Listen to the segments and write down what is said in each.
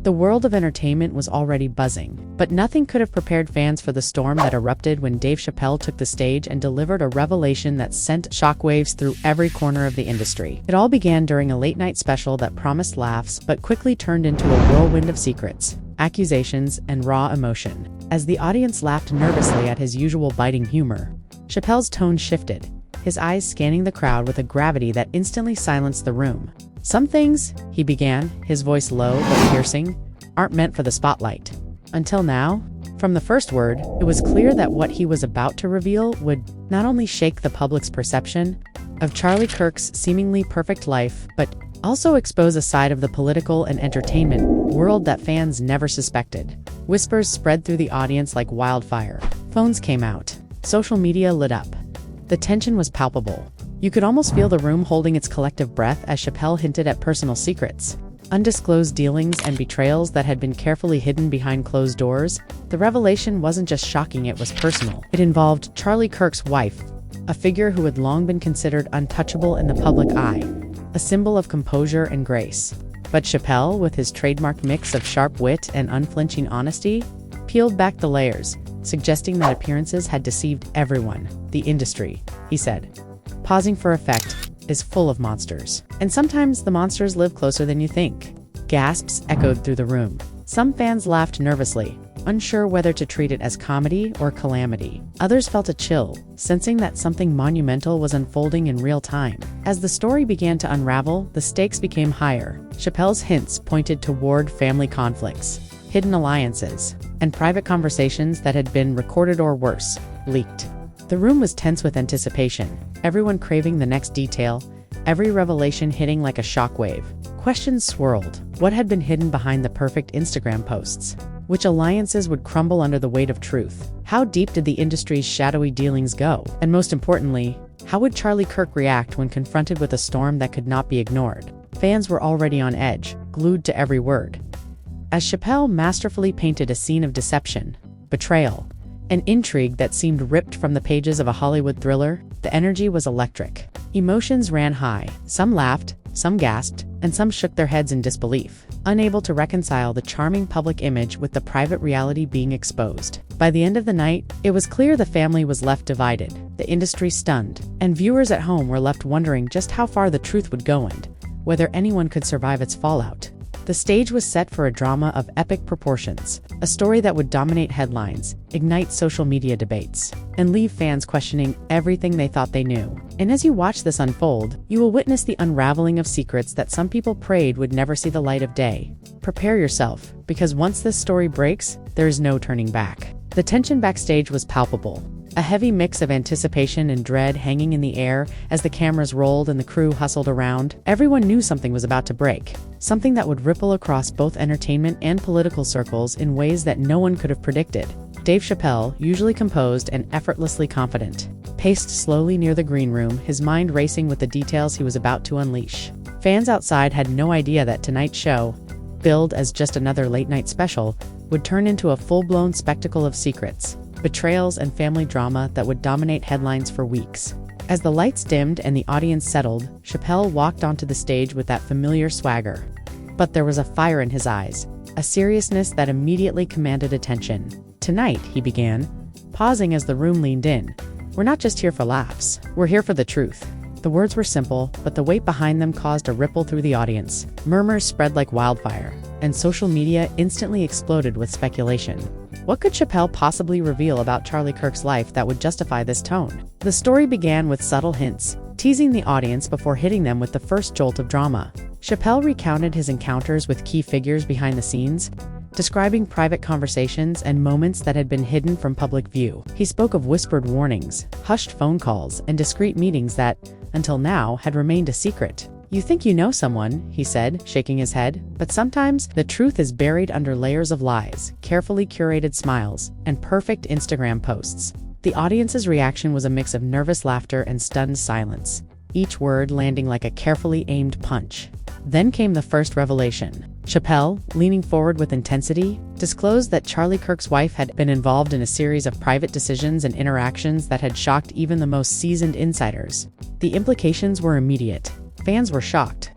The world of entertainment was already buzzing, but nothing could have prepared fans for the storm that erupted when Dave Chappelle took the stage and delivered a revelation that sent shockwaves through every corner of the industry. It all began during a late-night special that promised laughs but quickly turned into a whirlwind of secrets, accusations, and raw emotion. As the audience laughed nervously at his usual biting humor, Chappelle's tone shifted, his eyes scanning the crowd with a gravity that instantly silenced the room. "Some things," he began, his voice low but piercing, "aren't meant for the spotlight." Until now, from the first word, it was clear that what he was about to reveal would not only shake the public's perception of Charlie Kirk's seemingly perfect life, but also expose a side of the political and entertainment world that fans never suspected. Whispers spread through the audience like wildfire. Phones came out. Social media lit up. The tension was palpable. You could almost feel the room holding its collective breath as Chappelle hinted at personal secrets, undisclosed dealings, and betrayals that had been carefully hidden behind closed doors. The revelation wasn't just shocking, it was personal. It involved Charlie Kirk's wife, a figure who had long been considered untouchable in the public eye, a symbol of composure and grace. But Chappelle, with his trademark mix of sharp wit and unflinching honesty, peeled back the layers, suggesting that appearances had deceived everyone. "The industry," he said, pausing for effect, "is full of monsters. And sometimes the monsters live closer than you think." Gasps echoed through the room. Some fans laughed nervously, unsure whether to treat it as comedy or calamity. Others felt a chill, sensing that something monumental was unfolding in real time. As the story began to unravel, the stakes became higher. Chappelle's hints pointed toward family conflicts, hidden alliances, and private conversations that had been recorded or worse, leaked. The room was tense with anticipation, everyone craving the next detail, every revelation hitting like a shockwave. Questions swirled. What had been hidden behind the perfect Instagram posts? Which alliances would crumble under the weight of truth? How deep did the industry's shadowy dealings go? And most importantly, how would Charlie Kirk react when confronted with a storm that could not be ignored? Fans were already on edge, glued to every word. As Chappelle masterfully painted a scene of deception, betrayal, and intrigue that seemed ripped from the pages of a Hollywood thriller, the energy was electric. Emotions ran high. Some laughed, some gasped, and some shook their heads in disbelief, unable to reconcile the charming public image with the private reality being exposed. By the end of the night, it was clear the family was left divided, the industry stunned, and viewers at home were left wondering just how far the truth would go and whether anyone could survive its fallout. The stage was set for a drama of epic proportions, a story that would dominate headlines, ignite social media debates, and leave fans questioning everything they thought they knew. And as you watch this unfold, you will witness the unraveling of secrets that some people prayed would never see the light of day. Prepare yourself, because once this story breaks, there is no turning back. The tension backstage was palpable. A heavy mix of anticipation and dread hanging in the air as the cameras rolled and the crew hustled around. Everyone knew something was about to break, something that would ripple across both entertainment and political circles in ways that no one could have predicted. Dave Chappelle, usually composed and effortlessly confident, paced slowly near the green room, his mind racing with the details he was about to unleash. Fans outside had no idea that tonight's show, billed as just another late-night special, would turn into a full-blown spectacle of secrets, betrayals, and family drama that would dominate headlines for weeks. As the lights dimmed and the audience settled, Chappelle walked onto the stage with that familiar swagger. But there was a fire in his eyes, a seriousness that immediately commanded attention. "Tonight," he began, pausing as the room leaned in, "we're not just here for laughs. We're here for the truth." The words were simple, but the weight behind them caused a ripple through the audience. Murmurs spread like wildfire, and social media instantly exploded with speculation. What could Chappelle possibly reveal about Charlie Kirk's life that would justify this tone? The story began with subtle hints, teasing the audience before hitting them with the first jolt of drama. Chappelle recounted his encounters with key figures behind the scenes, describing private conversations and moments that had been hidden from public view. He spoke of whispered warnings, hushed phone calls, and discreet meetings that, until now, had remained a secret. "You think you know someone," he said, shaking his head, "but sometimes the truth is buried under layers of lies, carefully curated smiles, and perfect Instagram posts." The audience's reaction was a mix of nervous laughter and stunned silence, each word landing like a carefully aimed punch. Then came the first revelation. Chappelle, leaning forward with intensity, disclosed that Charlie Kirk's wife had been involved in a series of private decisions and interactions that had shocked even the most seasoned insiders. The implications were immediate. Fans were shocked.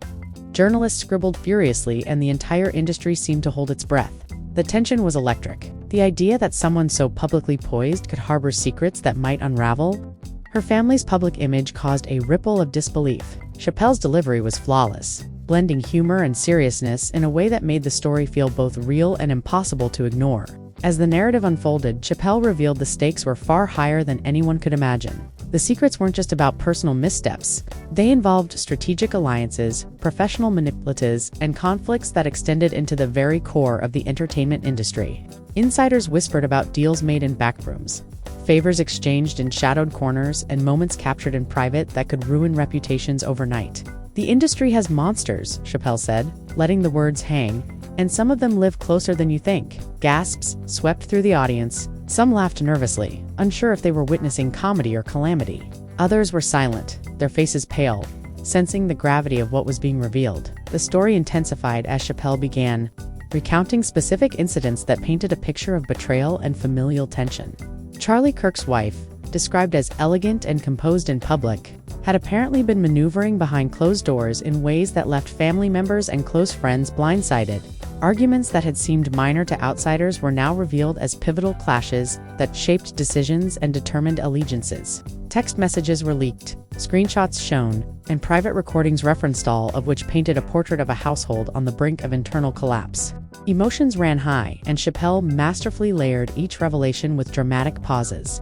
Journalists scribbled furiously, and the entire industry seemed to hold its breath. The tension was electric. The idea that someone so publicly poised could harbor secrets that might unravel. Her family's public image caused a ripple of disbelief. Chappelle's delivery was flawless, blending humor and seriousness in a way that made the story feel both real and impossible to ignore. As the narrative unfolded, Chappelle revealed the stakes were far higher than anyone could imagine. The secrets weren't just about personal missteps. They involved strategic alliances, professional manipulatives, and conflicts that extended into the very core of the entertainment industry. Insiders whispered about deals made in backrooms, favors exchanged in shadowed corners, and moments captured in private that could ruin reputations overnight. "The industry has monsters," Chappelle said, letting the words hang, "and some of them live closer than you think." Gasps swept through the audience. Some laughed nervously, unsure if they were witnessing comedy or calamity. Others were silent, their faces pale, sensing the gravity of what was being revealed. The story intensified as Chappelle began, recounting specific incidents that painted a picture of betrayal and familial tension. Charlie Kirk's wife, described as elegant and composed in public, had apparently been maneuvering behind closed doors in ways that left family members and close friends blindsided. Arguments that had seemed minor to outsiders were now revealed as pivotal clashes that shaped decisions and determined allegiances. Text messages were leaked, screenshots shown, and private recordings referenced, all of which painted a portrait of a household on the brink of internal collapse. Emotions ran high, and Chappelle masterfully layered each revelation with dramatic pauses,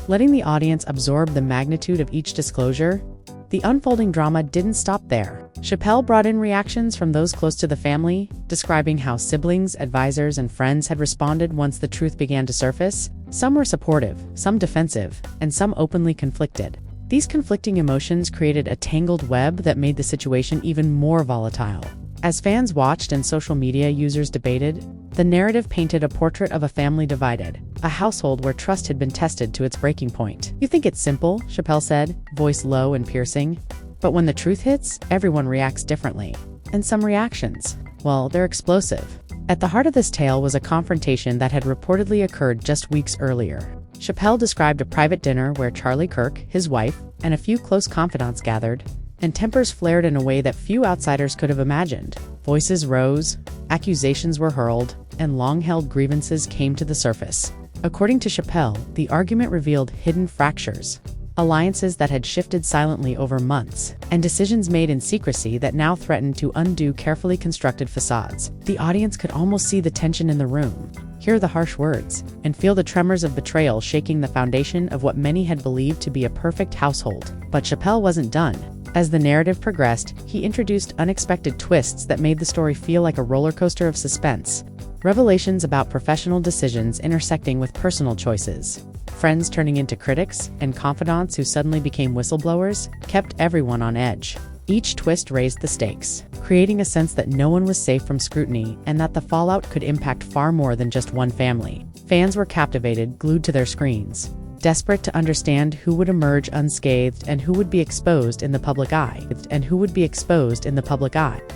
letting the audience absorb the magnitude of each disclosure. The unfolding drama didn't stop there. Chappelle brought in reactions from those close to the family, describing how siblings, advisors, and friends had responded once the truth began to surface. Some were supportive, some defensive, and some openly conflicted. These conflicting emotions created a tangled web that made the situation even more volatile. As fans watched and social media users debated, the narrative painted a portrait of a family divided, a household where trust had been tested to its breaking point. "You think it's simple," Chappelle said, voice low and piercing. "But when the truth hits, everyone reacts differently. And some reactions, well, they're explosive." At the heart of this tale was a confrontation that had reportedly occurred just weeks earlier. Chappelle described a private dinner where Charlie Kirk, his wife, and a few close confidants gathered, and tempers flared in a way that few outsiders could have imagined. Voices rose, accusations were hurled, and long-held grievances came to the surface. According to Chappelle, the argument revealed hidden fractures, alliances that had shifted silently over months, and decisions made in secrecy that now threatened to undo carefully constructed facades. The audience could almost see the tension in the room, hear the harsh words, and feel the tremors of betrayal shaking the foundation of what many had believed to be a perfect household. But Chappelle wasn't done. As the narrative progressed, he introduced unexpected twists that made the story feel like a roller coaster of suspense. Revelations about professional decisions intersecting with personal choices, friends turning into critics, and confidants who suddenly became whistleblowers kept everyone on edge. Each twist raised the stakes, creating a sense that no one was safe from scrutiny and that the fallout could impact far more than just one family. Fans were captivated, glued to their screens, desperate to understand who would emerge unscathed and who would be exposed in the public eye.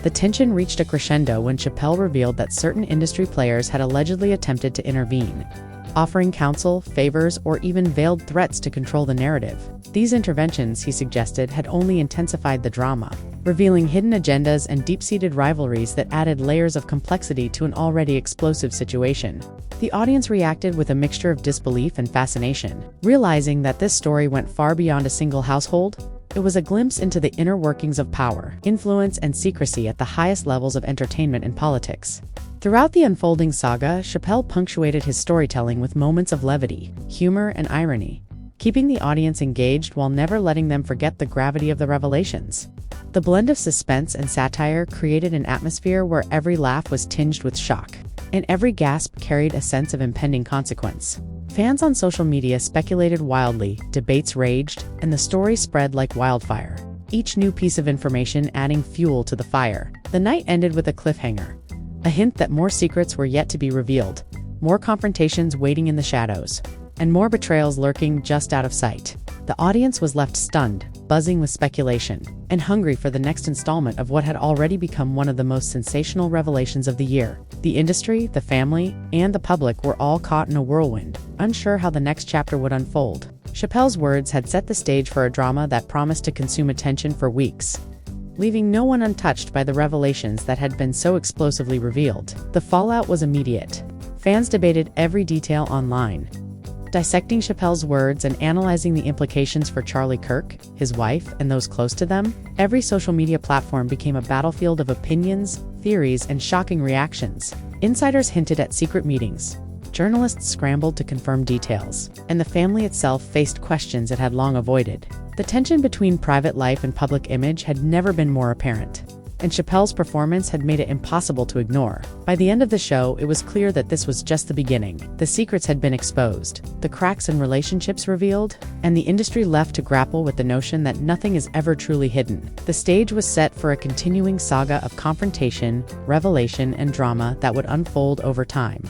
The tension reached a crescendo when Chappelle revealed that certain industry players had allegedly attempted to intervene, offering counsel, favors, or even veiled threats to control the narrative. These interventions, he suggested, had only intensified the drama, revealing hidden agendas and deep-seated rivalries that added layers of complexity to an already explosive situation. The audience reacted with a mixture of disbelief and fascination. Realizing that this story went far beyond a single household, it was a glimpse into the inner workings of power, influence, and secrecy at the highest levels of entertainment and politics. Throughout the unfolding saga, Chappelle punctuated his storytelling with moments of levity, humor, and irony, keeping the audience engaged while never letting them forget the gravity of the revelations. The blend of suspense and satire created an atmosphere where every laugh was tinged with shock, and every gasp carried a sense of impending consequence. Fans on social media speculated wildly, debates raged, and the story spread like wildfire, each new piece of information adding fuel to the fire. The night ended with a cliffhanger, a hint that more secrets were yet to be revealed, more confrontations waiting in the shadows, and more betrayals lurking just out of sight. The audience was left stunned, buzzing with speculation, and hungry for the next installment of what had already become one of the most sensational revelations of the year. The industry, the family, and the public were all caught in a whirlwind, unsure how the next chapter would unfold. Chappelle's words had set the stage for a drama that promised to consume attention for weeks. leaving no one untouched by the revelations that had been so explosively revealed. The fallout was immediate. Fans debated every detail online, dissecting Chappelle's words and analyzing the implications for Charlie Kirk, his wife, and those close to them. Every social media platform became a battlefield of opinions, theories, and shocking reactions. Insiders hinted at secret meetings. Journalists scrambled to confirm details, and the family itself faced questions it had long avoided. The tension between private life and public image had never been more apparent, and Chappelle's performance had made it impossible to ignore. By the end of the show, it was clear that this was just the beginning. The secrets had been exposed, the cracks in relationships revealed, and the industry left to grapple with the notion that nothing is ever truly hidden. The stage was set for a continuing saga of confrontation, revelation, and drama that would unfold over time,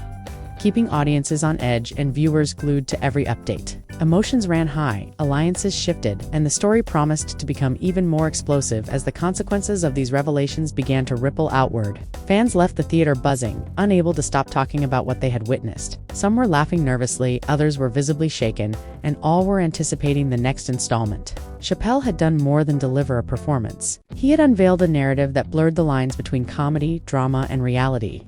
keeping audiences on edge and viewers glued to every update. Emotions ran high, alliances shifted, and the story promised to become even more explosive as the consequences of these revelations began to ripple outward. Fans left the theater buzzing, unable to stop talking about what they had witnessed. Some were laughing nervously, others were visibly shaken, and all were anticipating the next installment. Chappelle had done more than deliver a performance. He had unveiled a narrative that blurred the lines between comedy, drama, and reality,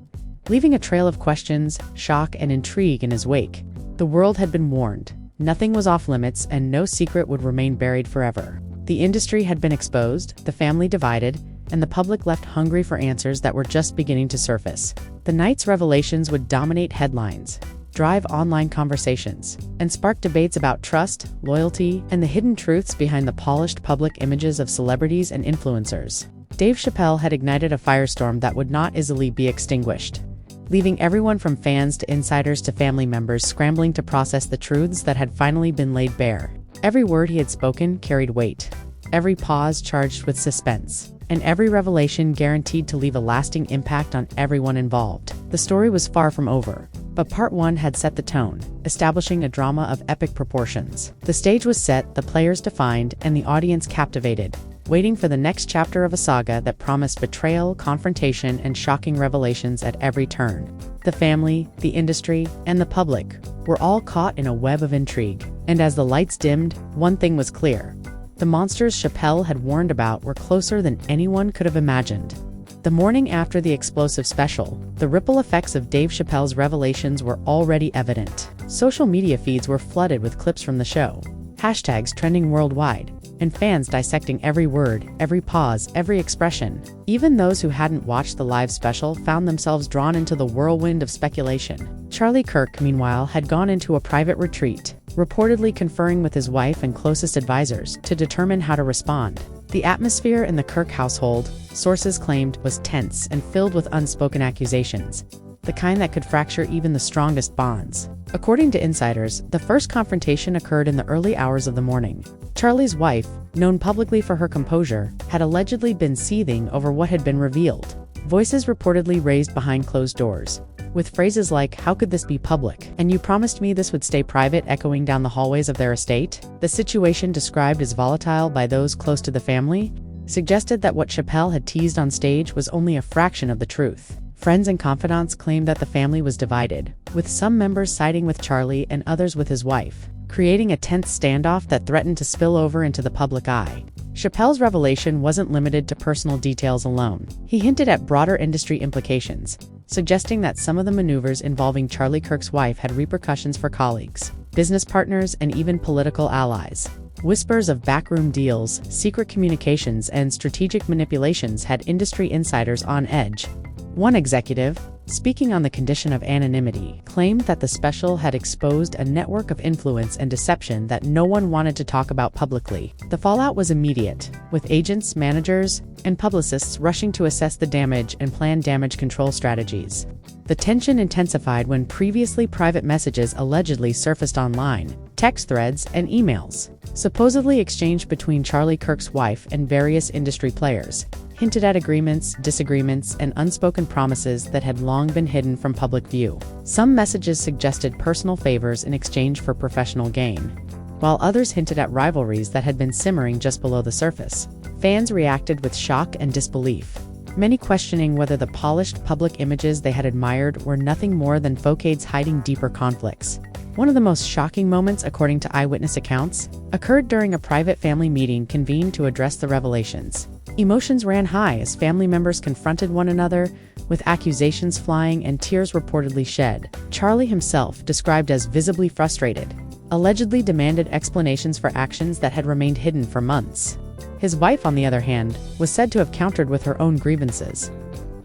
leaving a trail of questions, shock, and intrigue in his wake. The world had been warned. Nothing was off limits, and no secret would remain buried forever. The industry had been exposed, the family divided, and the public left hungry for answers that were just beginning to surface. The night's revelations would dominate headlines, drive online conversations, and spark debates about trust, loyalty, and the hidden truths behind the polished public images of celebrities and influencers. Dave Chappelle had ignited a firestorm that would not easily be extinguished, leaving everyone from fans to insiders to family members scrambling to process the truths that had finally been laid bare. Every word he had spoken carried weight, every pause charged with suspense, and every revelation guaranteed to leave a lasting impact on everyone involved. The story was far from over, but part one had set the tone, establishing a drama of epic proportions. The stage was set, the players defined, and the audience captivated, waiting for the next chapter of a saga that promised betrayal, confrontation, and shocking revelations at every turn. The family, the industry, and the public were all caught in a web of intrigue. And as the lights dimmed, one thing was clear. The monsters Chappelle had warned about were closer than anyone could have imagined. The morning after the explosive special, the ripple effects of Dave Chappelle's revelations were already evident. Social media feeds were flooded with clips from the show, hashtags trending worldwide, and fans dissecting every word, every pause, every expression. Even those who hadn't watched the live special found themselves drawn into the whirlwind of speculation. Charlie Kirk, meanwhile, had gone into a private retreat, reportedly conferring with his wife and closest advisors to determine how to respond. The atmosphere in the Kirk household, sources claimed, was tense and filled with unspoken accusations, the kind that could fracture even the strongest bonds. According to insiders, the first confrontation occurred in the early hours of the morning. Charlie's wife, known publicly for her composure, had allegedly been seething over what had been revealed. Voices reportedly raised behind closed doors, with phrases like, "How could this be public? And you promised me this would stay private," echoing down the hallways of their estate. The situation, described as volatile by those close to the family, suggested that what Chappelle had teased on stage was only a fraction of the truth. Friends and confidants claimed that the family was divided, with some members siding with Charlie and others with his wife, creating a tense standoff that threatened to spill over into the public eye. Chappelle's revelation wasn't limited to personal details alone. He hinted at broader industry implications, suggesting that some of the maneuvers involving Charlie Kirk's wife had repercussions for colleagues, business partners, and even political allies. Whispers of backroom deals, secret communications, and strategic manipulations had industry insiders on edge. One executive, speaking on the condition of anonymity, claimed that the special had exposed a network of influence and deception that no one wanted to talk about publicly. The fallout was immediate, with agents, managers, and publicists rushing to assess the damage and plan damage control strategies. The tension intensified when previously private messages allegedly surfaced online, text threads, and emails, supposedly exchanged between Charlie Kirk's wife and various industry players, hinted at agreements, disagreements, and unspoken promises that had long been hidden from public view. Some messages suggested personal favors in exchange for professional gain, while others hinted at rivalries that had been simmering just below the surface. Fans reacted with shock and disbelief, many questioning whether the polished public images they had admired were nothing more than facades hiding deeper conflicts. One of the most shocking moments, according to eyewitness accounts, occurred during a private family meeting convened to address the revelations. Emotions ran high as family members confronted one another, with accusations flying and tears reportedly shed. Charlie himself, described as visibly frustrated, allegedly demanded explanations for actions that had remained hidden for months. His wife, on the other hand, was said to have countered with her own grievances,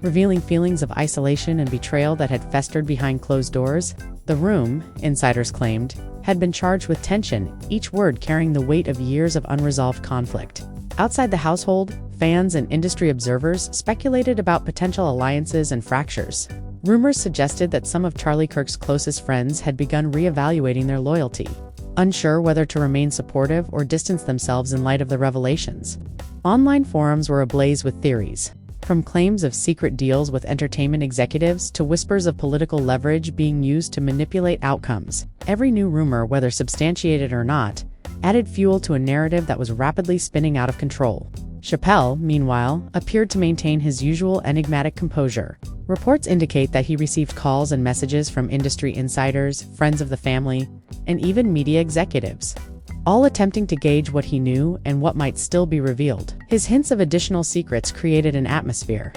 revealing feelings of isolation and betrayal that had festered behind closed doors. The room, insiders claimed, had been charged with tension, each word carrying the weight of years of unresolved conflict. Outside the household, fans and industry observers speculated about potential alliances and fractures. Rumors suggested that some of Charlie Kirk's closest friends had begun re-evaluating their loyalty, unsure whether to remain supportive or distance themselves in light of the revelations. Online forums were ablaze with theories, from claims of secret deals with entertainment executives to whispers of political leverage being used to manipulate outcomes. Every new rumor, whether substantiated or not, added fuel to a narrative that was rapidly spinning out of control. Chappelle, meanwhile, appeared to maintain his usual enigmatic composure. Reports indicate that he received calls and messages from industry insiders, friends of the family, and even media executives, all attempting to gauge what he knew and what might still be revealed. His hints of additional secrets created an atmosphere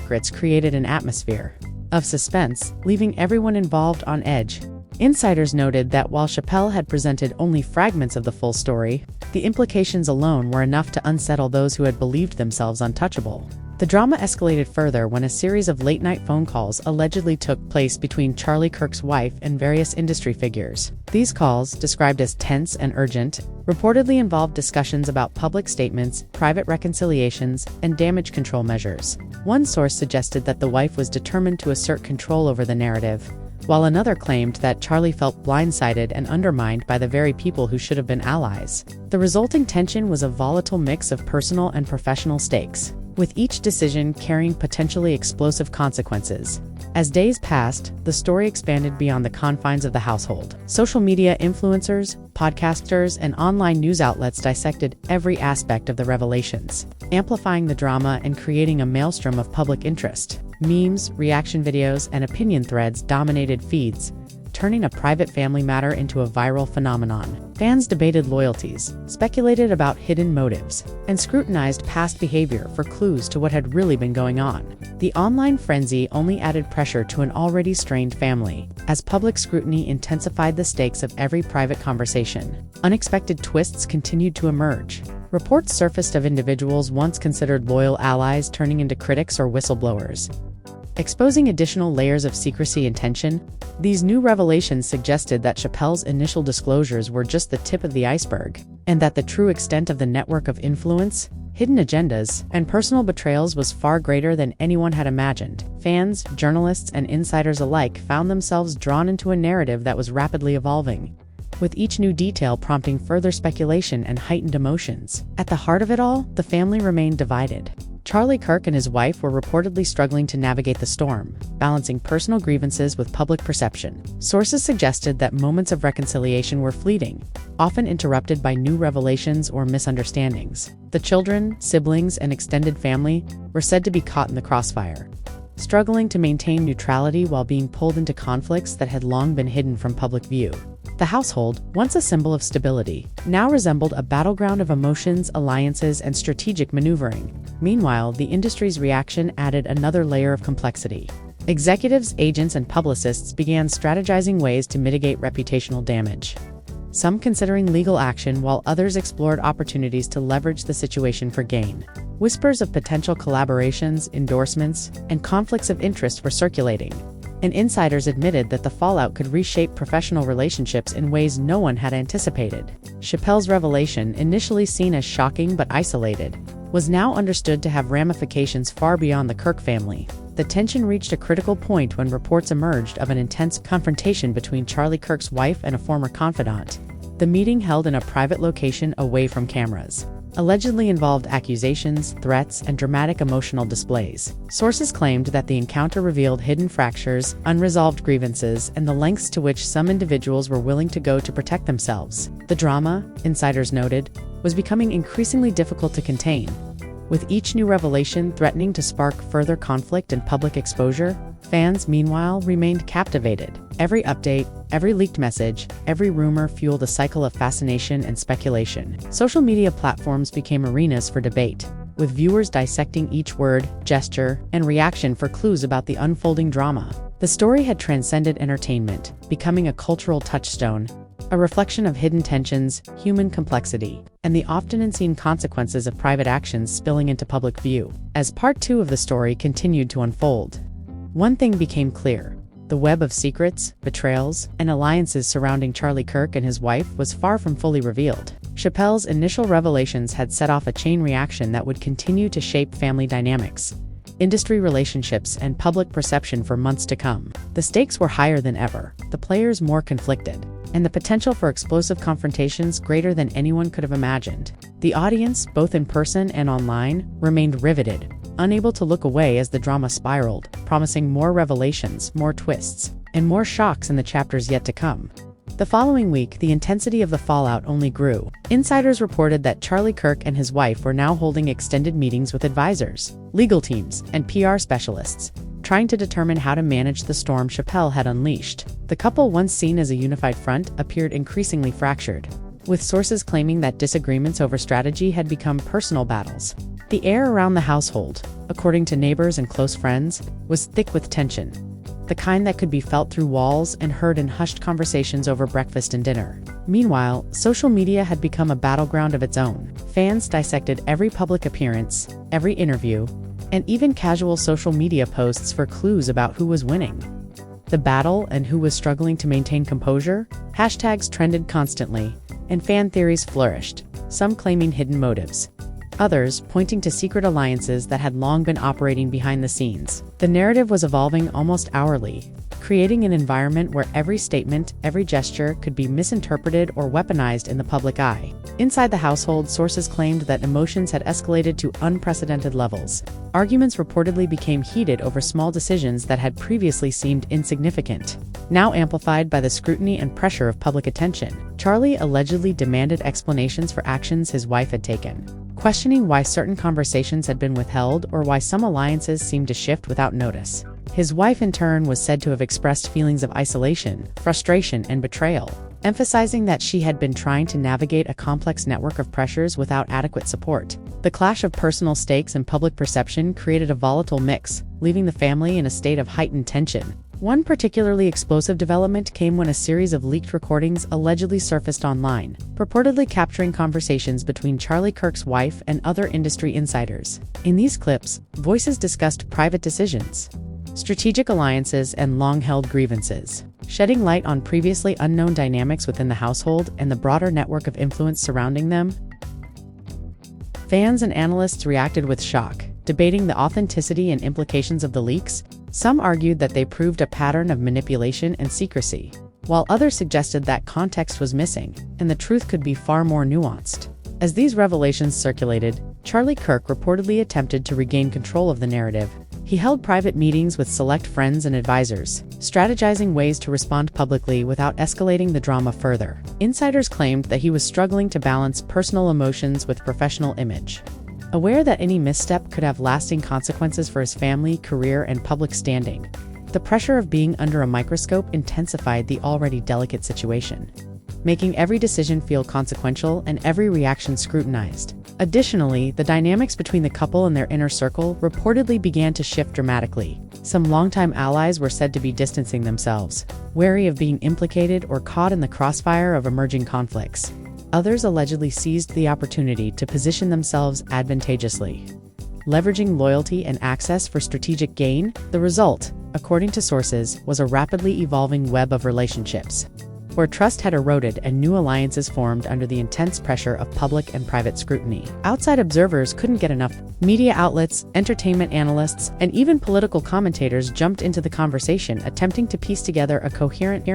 of suspense, leaving everyone involved on edge. Insiders noted that while Chappelle had presented only fragments of the full story, the implications alone were enough to unsettle those who had believed themselves untouchable. The drama escalated further when a series of late-night phone calls allegedly took place between Charlie Kirk's wife and various industry figures. These calls, described as tense and urgent, reportedly involved discussions about public statements, private reconciliations, and damage control measures. One source suggested that the wife was determined to assert control over the narrative, while another claimed that Charlie felt blindsided and undermined by the very people who should have been allies. The resulting tension was a volatile mix of personal and professional stakes, with each decision carrying potentially explosive consequences. As days passed, the story expanded beyond the confines of the household. Social media influencers, podcasters, and online news outlets dissected every aspect of the revelations, amplifying the drama and creating a maelstrom of public interest. Memes, reaction videos, and opinion threads dominated feeds, turning a private family matter into a viral phenomenon. Fans debated loyalties, speculated about hidden motives, and scrutinized past behavior for clues to what had really been going on. The online frenzy only added pressure to an already strained family, as public scrutiny intensified the stakes of every private conversation. Unexpected twists continued to emerge. Reports surfaced of individuals once considered loyal allies turning into critics or whistleblowers, exposing additional layers of secrecy and tension. These new revelations suggested that Chappelle's initial disclosures were just the tip of the iceberg, and that the true extent of the network of influence, hidden agendas, and personal betrayals was far greater than anyone had imagined. Fans, journalists, and insiders alike found themselves drawn into a narrative that was rapidly evolving, with each new detail prompting further speculation and heightened emotions. At the heart of it all, the family remained divided. Charlie Kirk and his wife were reportedly struggling to navigate the storm, balancing personal grievances with public perception. Sources suggested that moments of reconciliation were fleeting, often interrupted by new revelations or misunderstandings. The children, siblings, and extended family were said to be caught in the crossfire, struggling to maintain neutrality while being pulled into conflicts that had long been hidden from public view. The household, once a symbol of stability, now resembled a battleground of emotions, alliances, and strategic maneuvering. Meanwhile, the industry's reaction added another layer of complexity. Executives, agents, and publicists began strategizing ways to mitigate reputational damage, some considering legal action while others explored opportunities to leverage the situation for gain. Whispers of potential collaborations, endorsements, and conflicts of interest were circulating, and insiders admitted that the fallout could reshape professional relationships in ways no one had anticipated. Chappelle's revelation, initially seen as shocking but isolated, was now understood to have ramifications far beyond the Kirk family. The tension reached a critical point when reports emerged of an intense confrontation between Charlie Kirk's wife and a former confidant. The meeting, held in a private location away from cameras, allegedly involved accusations, threats, and dramatic emotional displays. Sources claimed that the encounter revealed hidden fractures, unresolved grievances, and the lengths to which some individuals were willing to go to protect themselves. The drama, insiders noted, was becoming increasingly difficult to contain, with each new revelation threatening to spark further conflict and public exposure. Fans, meanwhile, remained captivated. Every update, every leaked message, every rumor fueled a cycle of fascination and speculation. Social media platforms became arenas for debate, with viewers dissecting each word, gesture, and reaction for clues about the unfolding drama. The story had transcended entertainment, becoming a cultural touchstone, a reflection of hidden tensions, human complexity, and the often unseen consequences of private actions spilling into public view. As part 2 of the story continued to unfold, one thing became clear. The web of secrets, betrayals, and alliances surrounding Charlie Kirk and his wife was far from fully revealed. Chappelle's initial revelations had set off a chain reaction that would continue to shape family dynamics, industry relationships, and public perception for months to come. The stakes were higher than ever, the players more conflicted, and the potential for explosive confrontations greater than anyone could have imagined. The audience, both in person and online, remained riveted, unable to look away as the drama spiraled, promising more revelations, more twists, and more shocks in the chapters yet to come. The following week, the intensity of the fallout only grew. Insiders reported that Charlie Kirk and his wife were now holding extended meetings with advisors, legal teams, and PR specialists, trying to determine how to manage the storm Chappelle had unleashed. The couple, once seen as a unified front, appeared increasingly fractured, with sources claiming that disagreements over strategy had become personal battles. The air around the household, according to neighbors and close friends, was thick with tension, the kind that could be felt through walls and heard in hushed conversations over breakfast and dinner. Meanwhile, social media had become a battleground of its own. Fans dissected every public appearance, every interview, and even casual social media posts for clues about who was winning the battle and who was struggling to maintain composure. Hashtags trended constantly, and fan theories flourished, some claiming hidden motives, others pointing to secret alliances that had long been operating behind the scenes. The narrative was evolving almost hourly, creating an environment where every statement, every gesture could be misinterpreted or weaponized in the public eye. Inside the household, sources claimed that emotions had escalated to unprecedented levels. Arguments reportedly became heated over small decisions that had previously seemed insignificant. Now amplified by the scrutiny and pressure of public attention, Charlie allegedly demanded explanations for actions his wife had taken, questioning why certain conversations had been withheld or why some alliances seemed to shift without notice. His wife, in turn, was said to have expressed feelings of isolation, frustration, and betrayal, emphasizing that she had been trying to navigate a complex network of pressures without adequate support. The clash of personal stakes and public perception created a volatile mix, leaving the family in a state of heightened tension. One particularly explosive development came when a series of leaked recordings allegedly surfaced online, purportedly capturing conversations between Charlie Kirk's wife and other industry insiders. In these clips, voices discussed private decisions, strategic alliances, and long-held grievances, shedding light on previously unknown dynamics within the household and the broader network of influence surrounding them. Fans and analysts reacted with shock, debating the authenticity and implications of the leaks. Some argued that they proved a pattern of manipulation and secrecy, while others suggested that context was missing, and the truth could be far more nuanced. As these revelations circulated, Charlie Kirk reportedly attempted to regain control of the narrative. He held private meetings with select friends and advisors, strategizing ways to respond publicly without escalating the drama further. Insiders claimed that he was struggling to balance personal emotions with professional image, aware that any misstep could have lasting consequences for his family, career, and public standing. The pressure of being under a microscope intensified the already delicate situation, making every decision feel consequential and every reaction scrutinized. Additionally, the dynamics between the couple and their inner circle reportedly began to shift dramatically. Some longtime allies were said to be distancing themselves, wary of being implicated or caught in the crossfire of emerging conflicts. Others allegedly seized the opportunity to position themselves advantageously, leveraging loyalty and access for strategic gain. The result, according to sources, was a rapidly evolving web of relationships, where trust had eroded and new alliances formed under the intense pressure of public and private scrutiny. Outside observers couldn't get enough. Media outlets, entertainment analysts, and even political commentators jumped into the conversation, attempting to piece together a coherent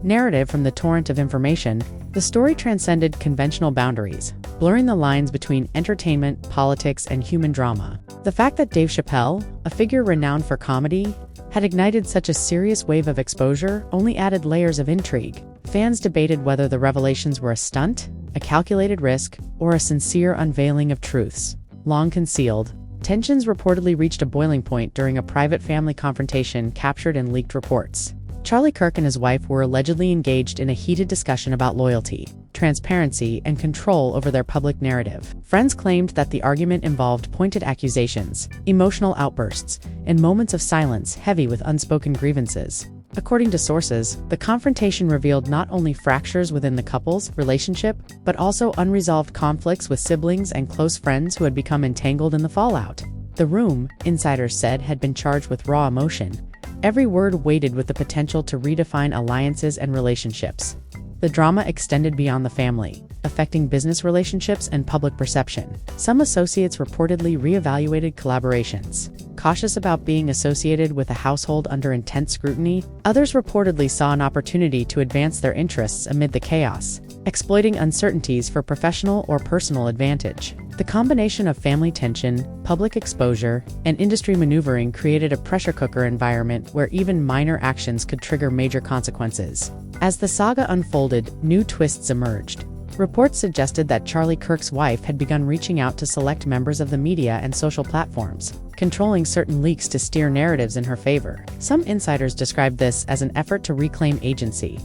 narrative from the torrent of information. The story transcended conventional boundaries, blurring the lines between entertainment, politics, and human drama. The fact that Dave Chappelle, a figure renowned for comedy, had ignited such a serious wave of exposure only added layers of intrigue. Fans debated whether the revelations were a stunt, a calculated risk, or a sincere unveiling of truths long concealed. Tensions reportedly reached a boiling point during a private family confrontation captured in leaked reports. Charlie Kirk and his wife were allegedly engaged in a heated discussion about loyalty, transparency, and control over their public narrative. Friends claimed that the argument involved pointed accusations, emotional outbursts, and moments of silence heavy with unspoken grievances. According to sources, the confrontation revealed not only fractures within the couple's relationship, but also unresolved conflicts with siblings and close friends who had become entangled in the fallout. The room, insiders said, had been charged with raw emotion, every word weighted with the potential to redefine alliances and relationships. The drama extended beyond the family, affecting business relationships and public perception. Some associates reportedly reevaluated collaborations. Cautious about being associated with a household under intense scrutiny, others reportedly saw an opportunity to advance their interests amid the chaos, exploiting uncertainties for professional or personal advantage. The combination of family tension, public exposure, and industry maneuvering created a pressure cooker environment where even minor actions could trigger major consequences. As the saga unfolded, new twists emerged. Reports suggested that Charlie Kirk's wife had begun reaching out to select members of the media and social platforms, controlling certain leaks to steer narratives in her favor. Some insiders described this as an effort to reclaim agency,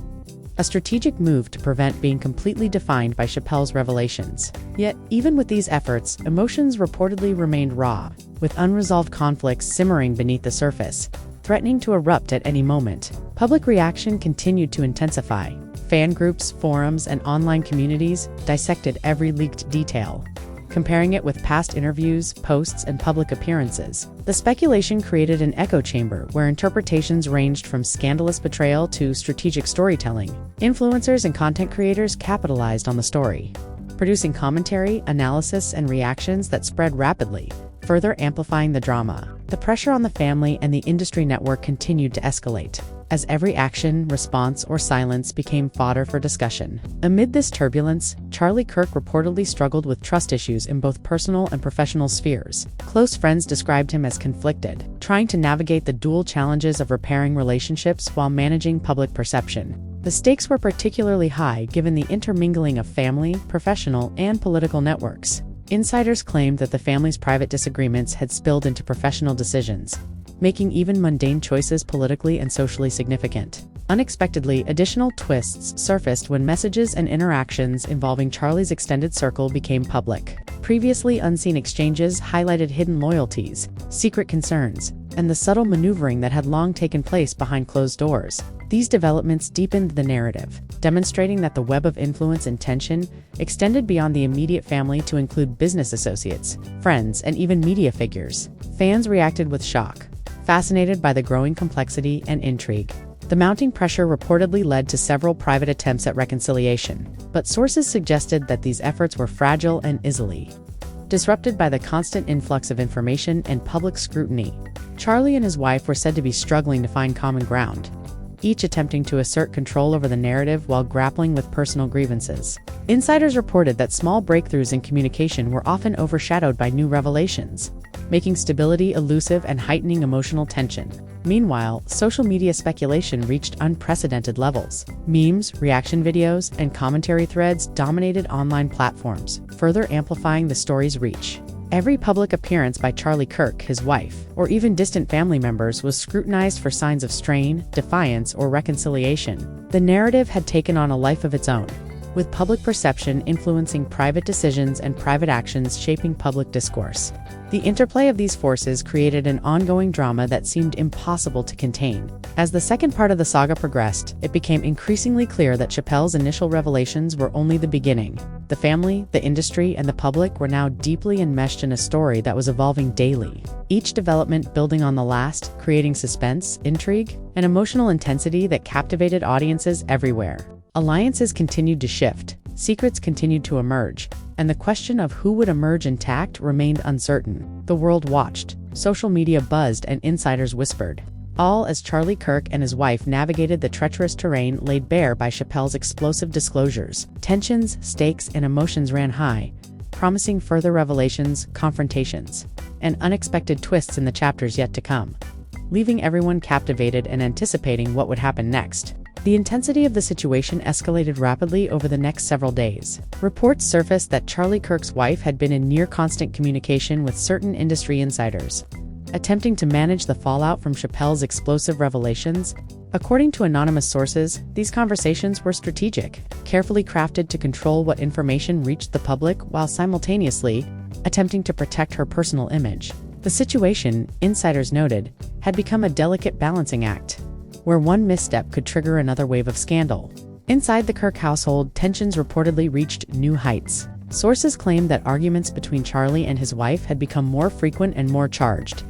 a strategic move to prevent being completely defined by Chappelle's revelations. Yet, even with these efforts, emotions reportedly remained raw, with unresolved conflicts simmering beneath the surface, threatening to erupt at any moment. Public reaction continued to intensify. Fan groups, forums, and online communities dissected every leaked detail, comparing it with past interviews, posts, and public appearances. The speculation created an echo chamber where interpretations ranged from scandalous betrayal to strategic storytelling. Influencers and content creators capitalized on the story, producing commentary, analysis, and reactions that spread rapidly, further amplifying the drama. The pressure on the family and the industry network continued to escalate, as every action, response, or silence became fodder for discussion. Amid this turbulence, Charlie Kirk reportedly struggled with trust issues in both personal and professional spheres. Close friends described him as conflicted, trying to navigate the dual challenges of repairing relationships while managing public perception. The stakes were particularly high given the intermingling of family, professional, and political networks. Insiders claimed that the family's private disagreements had spilled into professional decisions, making even mundane choices politically and socially significant. Unexpectedly, additional twists surfaced when messages and interactions involving Charlie's extended circle became public. Previously unseen exchanges highlighted hidden loyalties, secret concerns, and the subtle maneuvering that had long taken place behind closed doors. These developments deepened the narrative, demonstrating that the web of influence and tension extended beyond the immediate family to include business associates, friends, and even media figures. Fans reacted with shock, fascinated by the growing complexity and intrigue. The mounting pressure reportedly led to several private attempts at reconciliation, but sources suggested that these efforts were fragile and easily disrupted by the constant influx of information and public scrutiny. Charlie and his wife were said to be struggling to find common ground, each attempting to assert control over the narrative while grappling with personal grievances. Insiders reported that small breakthroughs in communication were often overshadowed by new revelations, making stability elusive and heightening emotional tension. Meanwhile, social media speculation reached unprecedented levels. Memes, reaction videos, and commentary threads dominated online platforms, further amplifying the story's reach. Every public appearance by Charlie Kirk, his wife, or even distant family members was scrutinized for signs of strain, defiance, or reconciliation. The narrative had taken on a life of its own, with public perception influencing private decisions and private actions shaping public discourse. The interplay of these forces created an ongoing drama that seemed impossible to contain. As the second part of the saga progressed, it became increasingly clear that Chappelle's initial revelations were only the beginning. The family, the industry, and the public were now deeply enmeshed in a story that was evolving daily, each development building on the last, creating suspense, intrigue, and emotional intensity that captivated audiences everywhere. Alliances continued to shift, secrets continued to emerge, and the question of who would emerge intact remained uncertain. The world watched, social media buzzed, and insiders whispered, all as Charlie Kirk and his wife navigated the treacherous terrain laid bare by Chappelle's explosive disclosures. Tensions, stakes, and emotions ran high, promising further revelations, confrontations, and unexpected twists in the chapters yet to come, leaving everyone captivated and anticipating what would happen next. The intensity of the situation escalated rapidly over the next several days. Reports surfaced that Charlie Kirk's wife had been in near constant communication with certain industry insiders, attempting to manage the fallout from Chappelle's explosive revelations. According to anonymous sources, these conversations were strategic, carefully crafted to control what information reached the public while simultaneously attempting to protect her personal image. The situation, insiders noted, had become a delicate balancing act, where one misstep could trigger another wave of scandal. Inside the Kirk household, tensions reportedly reached new heights. Sources claimed that arguments between Charlie and his wife had become more frequent and more charged,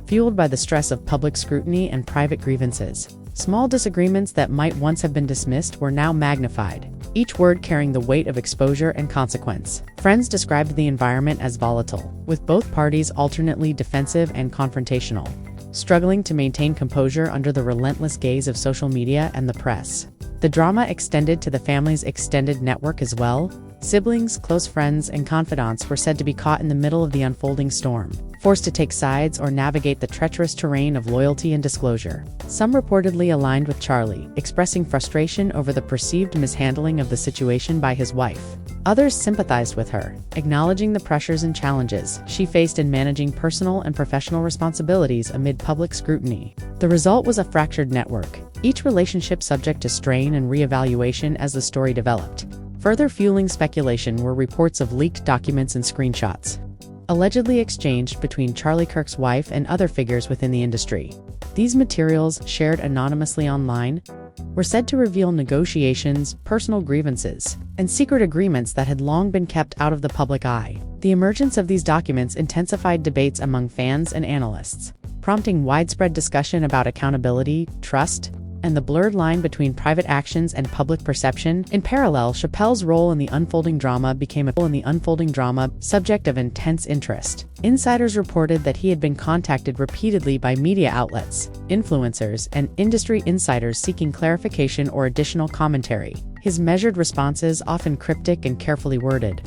fueled by the stress of public scrutiny and private grievances. Small disagreements that might once have been dismissed were now magnified, each word carrying the weight of exposure and consequence. Friends described the environment as volatile, with both parties alternately defensive and confrontational, struggling to maintain composure under the relentless gaze of social media and the press. The drama extended to the family's extended network as well. Siblings, close friends, and confidants were said to be caught in the middle of the unfolding storm, forced to take sides or navigate the treacherous terrain of loyalty and disclosure. Some reportedly aligned with Charlie, expressing frustration over the perceived mishandling of the situation by his wife. Others sympathized with her, acknowledging the pressures and challenges she faced in managing personal and professional responsibilities amid public scrutiny. The result was a fractured network, each relationship subject to strain and reevaluation as the story developed. Further fueling speculation were reports of leaked documents and screenshots, allegedly exchanged between Charlie Kirk's wife and other figures within the industry. These materials, shared anonymously online, were said to reveal negotiations, personal grievances, and secret agreements that had long been kept out of the public eye. The emergence of these documents intensified debates among fans and analysts, prompting widespread discussion about accountability, trust, and the blurred line between private actions and public perception. In parallel, Chappelle's role in the unfolding drama became a subject of intense interest. Insiders reported that he had been contacted repeatedly by media outlets, influencers, and industry insiders seeking clarification or additional commentary. His measured responses, often cryptic and carefully worded,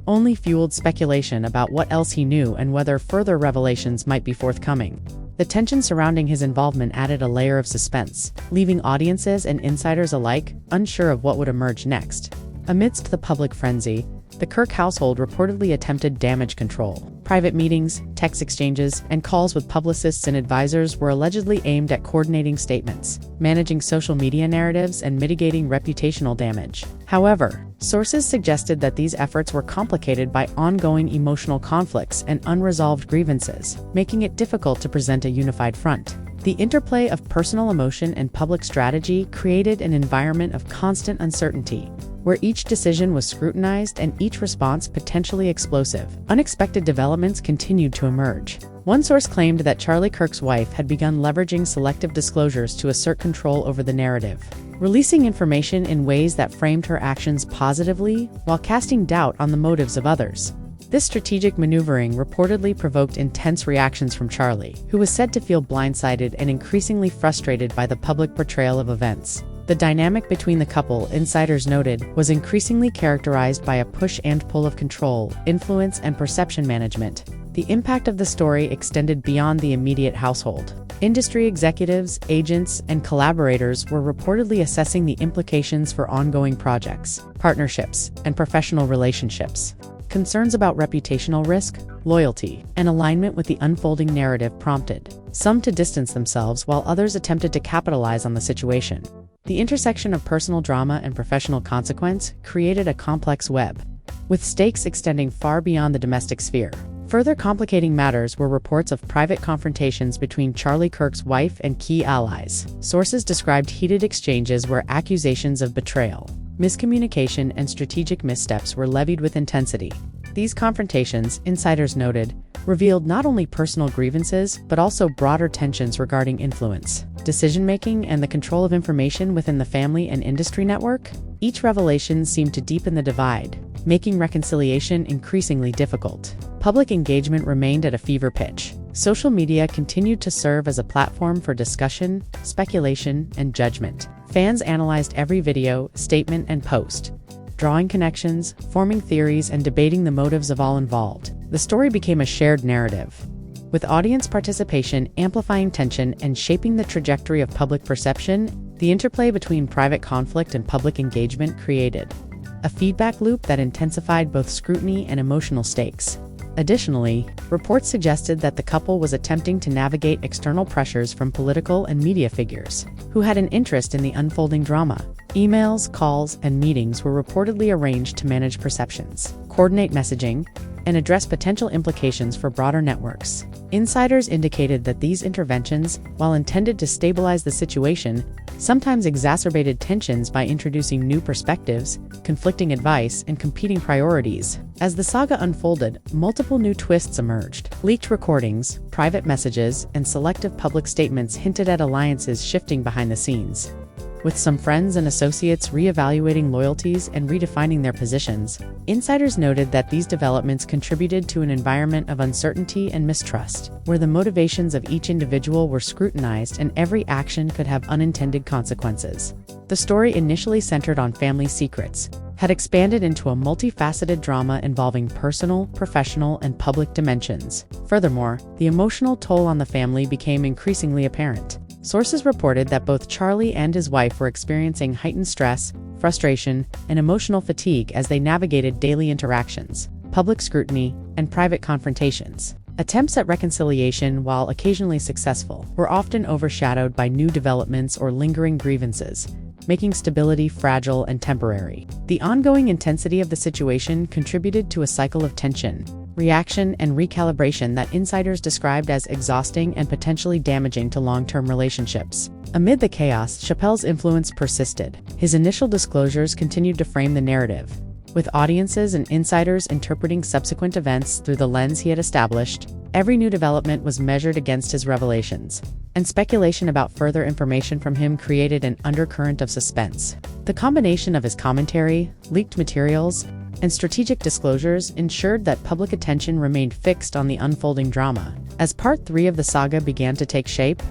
only fueled speculation about what else he knew and whether further revelations might be forthcoming. The tension surrounding his involvement added a layer of suspense, leaving audiences and insiders alike unsure of what would emerge next. Amidst the public frenzy, the Kirk household reportedly attempted damage control. Private meetings, text exchanges, and calls with publicists and advisors were allegedly aimed at coordinating statements, managing social media narratives, and mitigating reputational damage. However, sources suggested that these efforts were complicated by ongoing emotional conflicts and unresolved grievances, making it difficult to present a unified front. The interplay of personal emotion and public strategy created an environment of constant uncertainty, where each decision was scrutinized and each response potentially explosive. Unexpected developments continued to emerge. One source claimed that Charlie Kirk's wife had begun leveraging selective disclosures to assert control over the narrative, releasing information in ways that framed her actions positively while casting doubt on the motives of others. This strategic maneuvering reportedly provoked intense reactions from Charlie, who was said to feel blindsided and increasingly frustrated by the public portrayal of events. The dynamic between the couple, insiders noted, was increasingly characterized by a push and pull of control, influence, and perception management. The impact of the story extended beyond the immediate household. Industry executives, agents, and collaborators were reportedly assessing the implications for ongoing projects, partnerships, and professional relationships. Concerns about reputational risk, loyalty, and alignment with the unfolding narrative prompted some to distance themselves while others attempted to capitalize on the situation. The intersection of personal drama and professional consequence created a complex web, with stakes extending far beyond the domestic sphere. Further complicating matters were reports of private confrontations between Charlie Kirk's wife and key allies. Sources described heated exchanges where accusations of betrayal, miscommunication, and strategic missteps were levied with intensity. These confrontations, insiders noted, revealed not only personal grievances but also broader tensions regarding influence, decision-making, and the control of information within the family and industry network. Each revelation seemed to deepen the divide, making reconciliation increasingly difficult. Public engagement remained at a fever pitch. Social media continued to serve as a platform for discussion, speculation, and judgment. Fans analyzed every video, statement, and post, drawing connections, forming theories, and debating the motives of all involved. The story became a shared narrative, with audience participation amplifying tension and shaping the trajectory of public perception. The interplay between private conflict and public engagement created a feedback loop that intensified both scrutiny and emotional stakes. Additionally, reports suggested that the couple was attempting to navigate external pressures from political and media figures who had an interest in the unfolding drama. Emails, calls, and meetings were reportedly arranged to manage perceptions, coordinate messaging, and address potential implications for broader networks. Insiders indicated that these interventions, while intended to stabilize the situation, sometimes exacerbated tensions by introducing new perspectives, conflicting advice, and competing priorities. As the saga unfolded, multiple new twists emerged. Leaked recordings, private messages, and selective public statements hinted at alliances shifting behind the scenes. With some friends and associates reevaluating loyalties and redefining their positions, insiders noted that these developments contributed to an environment of uncertainty and mistrust, where the motivations of each individual were scrutinized and every action could have unintended consequences. The story, initially centered on family secrets, had expanded into a multifaceted drama involving personal, professional, and public dimensions. Furthermore, the emotional toll on the family became increasingly apparent. Sources reported that both Charlie and his wife were experiencing heightened stress, frustration, and emotional fatigue as they navigated daily interactions, public scrutiny, and private confrontations. Attempts at reconciliation, while occasionally successful, were often overshadowed by new developments or lingering grievances, making stability fragile and temporary. The ongoing intensity of the situation contributed to a cycle of tension, reaction, and recalibration that insiders described as exhausting and potentially damaging to long-term relationships. Amid the chaos, Chappelle's influence persisted. His initial disclosures continued to frame the narrative, with audiences and insiders interpreting subsequent events through the lens he had established. Every new development was measured against his revelations, and speculation about further information from him created an undercurrent of suspense. The combination of his commentary, leaked materials, and strategic disclosures ensured that public attention remained fixed on the unfolding drama. As Part 3 of the saga began to take shape,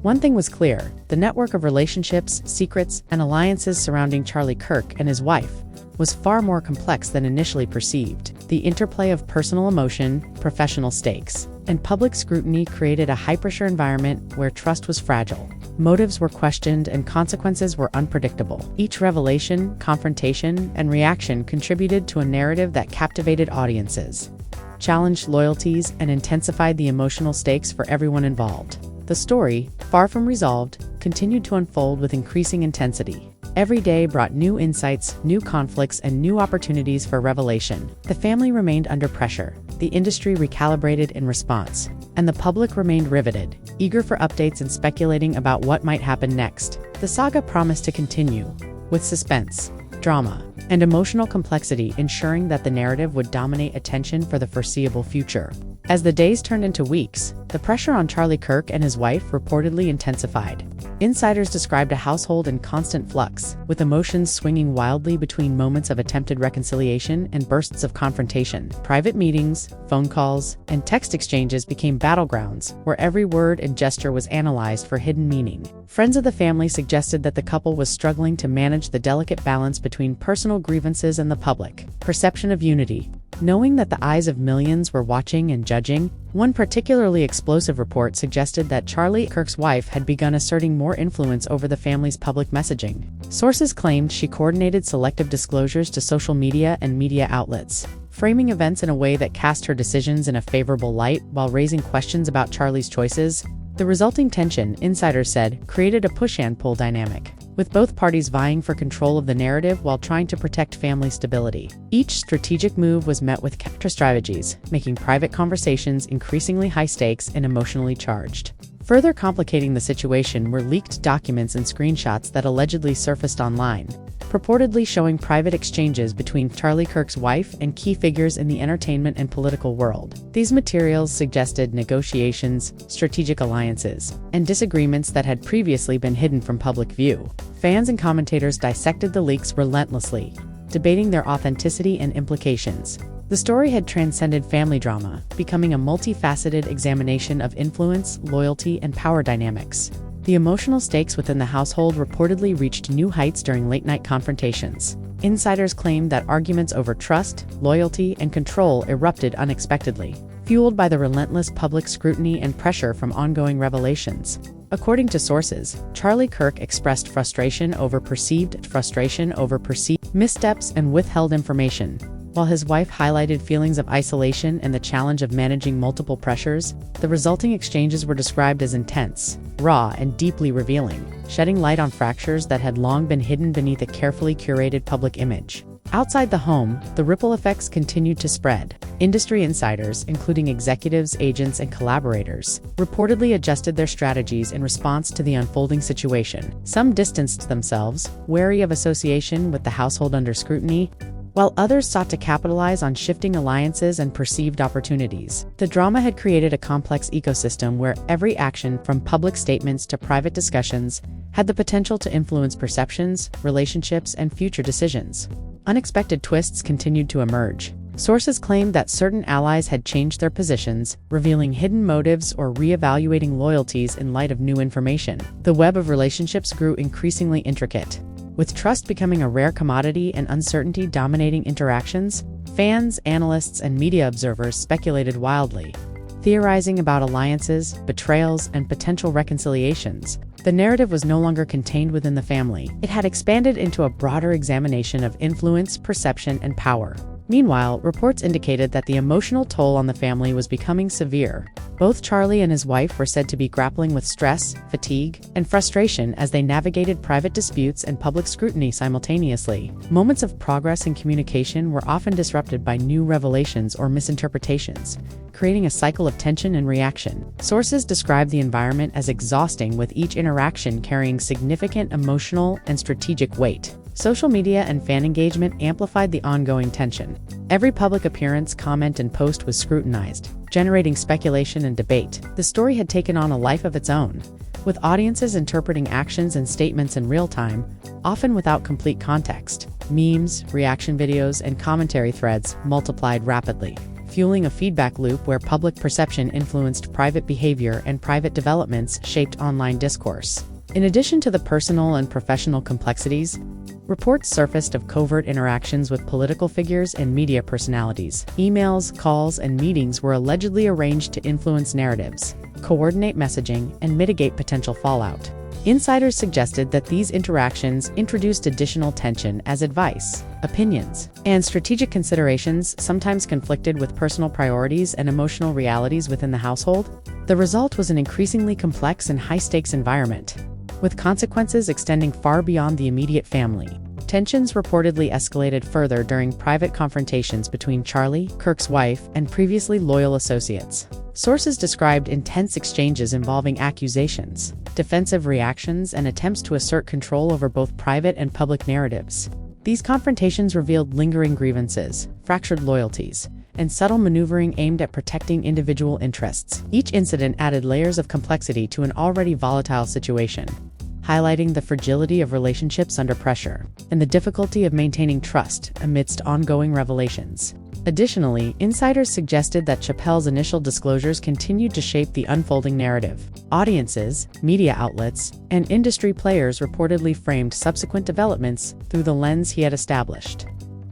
one thing was clear: the network of relationships, secrets, and alliances surrounding Charlie Kirk and his wife was far more complex than initially perceived. The interplay of personal emotion, professional stakes, and public scrutiny created a high-pressure environment where trust was fragile. Motives were questioned and consequences were unpredictable. Each revelation, confrontation, and reaction contributed to a narrative that captivated audiences, challenged loyalties, and intensified the emotional stakes for everyone involved. The story, far from resolved, continued to unfold with increasing intensity. Every day brought new insights, new conflicts, and new opportunities for revelation. The family remained under pressure, the industry recalibrated in response, and the public remained riveted, eager for updates and speculating about what might happen next. The saga promised to continue, with suspense, drama, and emotional complexity ensuring that the narrative would dominate attention for the foreseeable future. As the days turned into weeks, the pressure on Charlie Kirk and his wife reportedly intensified. Insiders described a household in constant flux, with emotions swinging wildly between moments of attempted reconciliation and bursts of confrontation. Private meetings, phone calls, and text exchanges became battlegrounds, where every word and gesture was analyzed for hidden meaning. Friends of the family suggested that the couple was struggling to manage the delicate balance between personal grievances and the public perception of unity. Knowing that the eyes of millions were watching and judging, one particularly explosive report suggested that Charlie Kirk's wife had begun asserting more influence over the family's public messaging. Sources claimed she coordinated selective disclosures to social media and media outlets, framing events in a way that cast her decisions in a favorable light while raising questions about Charlie's choices. The resulting tension, insiders said, created a push-and-pull dynamic, with both parties vying for control of the narrative while trying to protect family stability. Each strategic move was met with counter-strategies, making private conversations increasingly high-stakes and emotionally charged. Further complicating the situation were leaked documents and screenshots that allegedly surfaced online, purportedly showing private exchanges between Charlie Kirk's wife and key figures in the entertainment and political world. These materials suggested negotiations, strategic alliances, and disagreements that had previously been hidden from public view. Fans and commentators dissected the leaks relentlessly, debating their authenticity and implications. The story had transcended family drama, becoming a multifaceted examination of influence, loyalty, and power dynamics. The emotional stakes within the household reportedly reached new heights during late-night confrontations. Insiders claimed that arguments over trust, loyalty, and control erupted unexpectedly, fueled by the relentless public scrutiny and pressure from ongoing revelations. According to sources, Charlie Kirk expressed frustration over perceived missteps and withheld information, While his wife highlighted feelings of isolation and the challenge of managing multiple pressures, the resulting exchanges were described as intense, raw, and deeply revealing, shedding light on fractures that had long been hidden beneath a carefully curated public image. Outside the home, the ripple effects continued to spread. Industry insiders, including executives, agents, and collaborators, reportedly adjusted their strategies in response to the unfolding situation. Some distanced themselves, wary of association with the household under scrutiny, while others sought to capitalize on shifting alliances and perceived opportunities. The drama had created a complex ecosystem where every action, from public statements to private discussions, had the potential to influence perceptions, relationships, and future decisions. Unexpected twists continued to emerge. Sources claimed that certain allies had changed their positions, revealing hidden motives or reevaluating loyalties in light of new information. The web of relationships grew increasingly intricate. With trust becoming a rare commodity and uncertainty dominating interactions, fans, analysts, and media observers speculated wildly, theorizing about alliances, betrayals, and potential reconciliations. The narrative was no longer contained within the family. It had expanded into a broader examination of influence, perception, and power. Meanwhile, reports indicated that the emotional toll on the family was becoming severe. Both Charlie and his wife were said to be grappling with stress, fatigue, and frustration as they navigated private disputes and public scrutiny simultaneously. Moments of progress in communication were often disrupted by new revelations or misinterpretations, creating a cycle of tension and reaction. Sources describe the environment as exhausting, with each interaction carrying significant emotional and strategic weight. Social media and fan engagement amplified the ongoing tension. Every public appearance, comment, and post was scrutinized, generating speculation and debate. The story had taken on a life of its own, with audiences interpreting actions and statements in real time, often without complete context. Memes, reaction videos, and commentary threads multiplied rapidly, fueling a feedback loop where public perception influenced private behavior and private developments shaped online discourse. In addition to the personal and professional complexities, reports surfaced of covert interactions with political figures and media personalities. Emails, calls, and meetings were allegedly arranged to influence narratives, coordinate messaging, and mitigate potential fallout. Insiders suggested that these interactions introduced additional tension as advice, opinions, and strategic considerations sometimes conflicted with personal priorities and emotional realities within the household. The result was an increasingly complex and high-stakes environment, with consequences extending far beyond the immediate family. Tensions reportedly escalated further during private confrontations between Charlie, Kirk's wife, and previously loyal associates. Sources described intense exchanges involving accusations, defensive reactions, and attempts to assert control over both private and public narratives. These confrontations revealed lingering grievances, fractured loyalties, and subtle maneuvering aimed at protecting individual interests. Each incident added layers of complexity to an already volatile situation, highlighting the fragility of relationships under pressure and the difficulty of maintaining trust amidst ongoing revelations. Additionally, insiders suggested that Chappelle's initial disclosures continued to shape the unfolding narrative. Audiences, media outlets, and industry players reportedly framed subsequent developments through the lens he had established,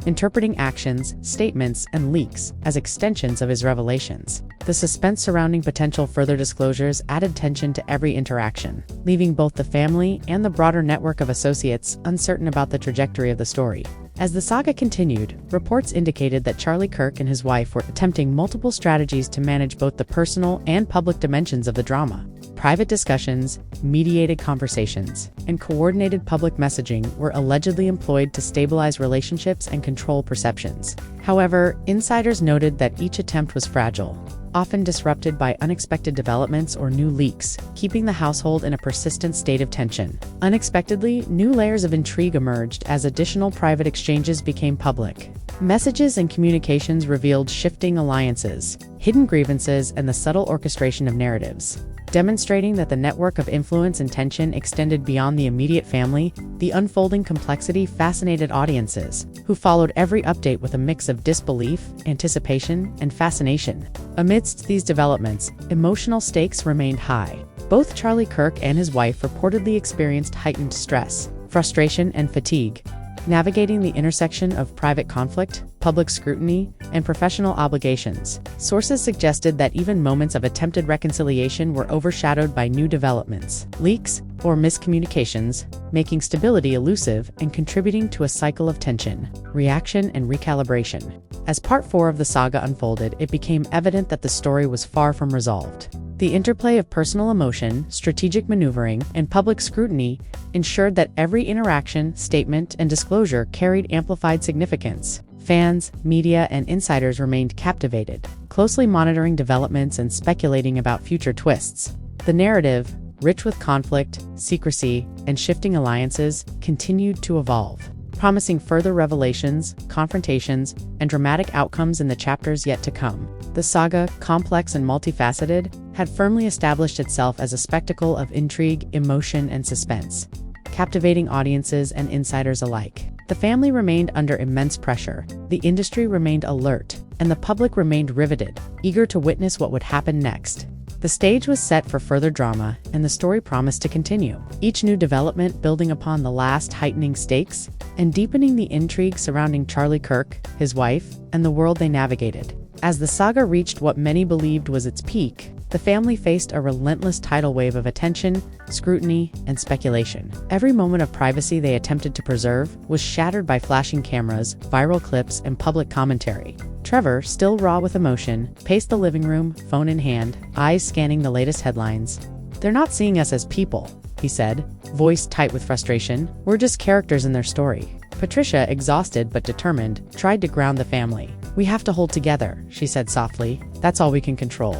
interpreting actions, statements, and leaks as extensions of his revelations. The suspense surrounding potential further disclosures added tension to every interaction, leaving both the family and the broader network of associates uncertain about the trajectory of the story. As the saga continued, reports indicated that Charlie Kirk and his wife were attempting multiple strategies to manage both the personal and public dimensions of the drama. Private discussions, mediated conversations, and coordinated public messaging were allegedly employed to stabilize relationships and control perceptions. However, insiders noted that each attempt was fragile, often disrupted by unexpected developments or new leaks, keeping the household in a persistent state of tension. Unexpectedly, new layers of intrigue emerged as additional private exchanges became public. Messages and communications revealed shifting alliances, hidden grievances, and the subtle orchestration of narratives. Demonstrating that the network of influence and tension extended beyond the immediate family, the unfolding complexity fascinated audiences, who followed every update with a mix of disbelief, anticipation, and fascination. Amidst these developments, emotional stakes remained high. Both Charlie Kirk and his wife reportedly experienced heightened stress, frustration, and fatigue, navigating the intersection of private conflict, public scrutiny, and professional obligations. Sources suggested that even moments of attempted reconciliation were overshadowed by new developments, leaks, or miscommunications, making stability elusive and contributing to a cycle of tension, reaction, and recalibration. As Part 4 of the saga unfolded, it became evident that the story was far from resolved. The interplay of personal emotion, strategic maneuvering, and public scrutiny ensured that every interaction, statement, and disclosure carried amplified significance. Fans, media, and insiders remained captivated, closely monitoring developments and speculating about future twists. The narrative, rich with conflict, secrecy, and shifting alliances, continued to evolve, promising further revelations, confrontations, and dramatic outcomes in the chapters yet to come. The saga, complex and multifaceted, had firmly established itself as a spectacle of intrigue, emotion, and suspense, captivating audiences and insiders alike. The family remained under immense pressure, the industry remained alert, and the public remained riveted, eager to witness what would happen next. The stage was set for further drama, and the story promised to continue, each new development building upon the last, heightening stakes and deepening the intrigue surrounding Charlie Kirk, his wife, and the world they navigated. As the saga reached what many believed was its peak, the family faced a relentless tidal wave of attention, scrutiny, and speculation. Every moment of privacy they attempted to preserve was shattered by flashing cameras, viral clips, and public commentary. Trevor, still raw with emotion, paced the living room, phone in hand, eyes scanning the latest headlines. "They're not seeing us as people," he said, voice tight with frustration. "We're just characters in their story." Patricia, exhausted but determined, tried to ground the family. "We have to hold together," she said softly. "That's all we can control."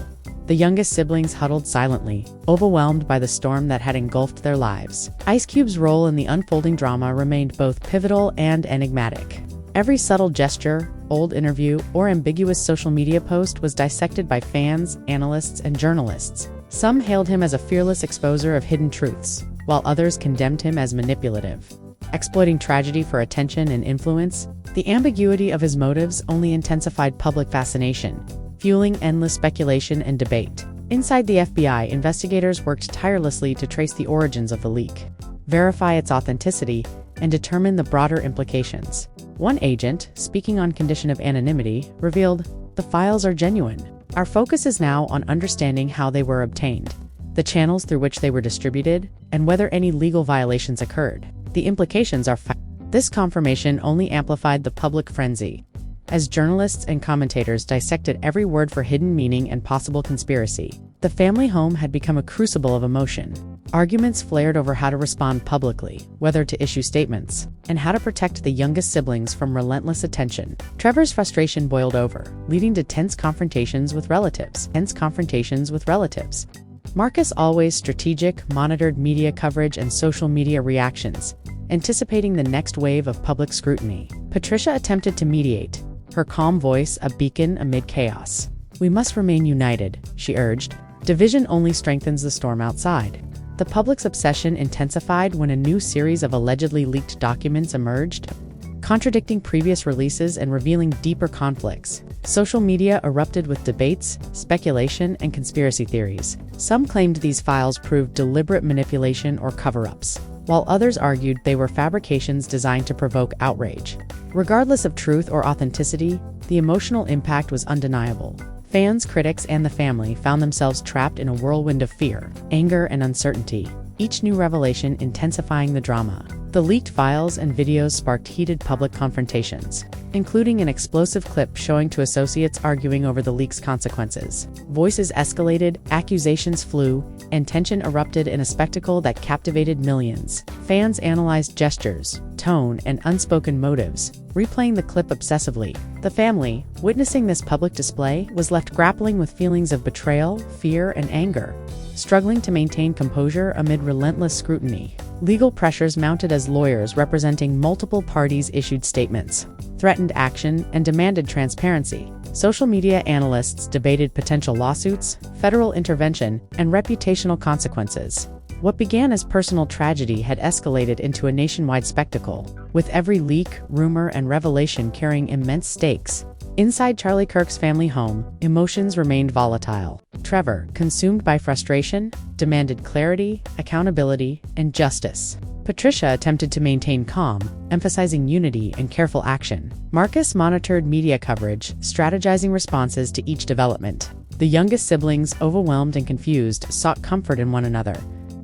The youngest siblings huddled silently, overwhelmed by the storm that had engulfed their lives. Ice Cube's role in the unfolding drama remained both pivotal and enigmatic. Every subtle gesture, old interview, or ambiguous social media post was dissected by fans, analysts, and journalists. Some hailed him as a fearless exposer of hidden truths, while others condemned him as manipulative, exploiting tragedy for attention and influence. The ambiguity of his motives only intensified public fascination, fueling endless speculation and debate. Inside the FBI, investigators worked tirelessly to trace the origins of the leak, verify its authenticity, and determine the broader implications. One agent, speaking on condition of anonymity, revealed, "The files are genuine. Our focus is now on understanding how they were obtained, the channels through which they were distributed, and whether any legal violations occurred. The implications are This confirmation only amplified the public frenzy, as journalists and commentators dissected every word for hidden meaning and possible conspiracy. The family home had become a crucible of emotion. Arguments flared over how to respond publicly, whether to issue statements, and how to protect the youngest siblings from relentless attention. Trevor's frustration boiled over, leading to tense confrontations with relatives. Marcus, always strategic, monitored media coverage and social media reactions, anticipating the next wave of public scrutiny. Patricia attempted to mediate, her calm voice a beacon amid chaos. "We must remain united," she urged. "Division only strengthens the storm outside." The public's obsession intensified when a new series of allegedly leaked documents emerged, contradicting previous releases and revealing deeper conflicts. Social media erupted with debates, speculation, and conspiracy theories. Some claimed these files proved deliberate manipulation or cover-ups, while others argued they were fabrications designed to provoke outrage. Regardless of truth or authenticity, the emotional impact was undeniable. Fans, critics, and the family found themselves trapped in a whirlwind of fear, anger, and uncertainty, each new revelation intensifying the drama. The leaked files and videos sparked heated public confrontations, including an explosive clip showing two associates arguing over the leak's consequences. Voices escalated, accusations flew, and tension erupted in a spectacle that captivated millions. Fans analyzed gestures, tone, and unspoken motives, replaying the clip obsessively. The family, witnessing this public display, was left grappling with feelings of betrayal, fear, and anger, struggling to maintain composure amid relentless scrutiny. Legal pressures mounted as lawyers representing multiple parties issued statements, threatened action, and demanded transparency. Social media analysts debated potential lawsuits, federal intervention, and reputational consequences. What began as personal tragedy had escalated into a nationwide spectacle, with every leak, rumor, and revelation carrying immense stakes. Inside Charlie Kirk's family home, emotions remained volatile. Trevor, consumed by frustration, demanded clarity, accountability, and justice. Patricia attempted to maintain calm, emphasizing unity and careful action. Marcus monitored media coverage, strategizing responses to each development. The youngest siblings, overwhelmed and confused, sought comfort in one another,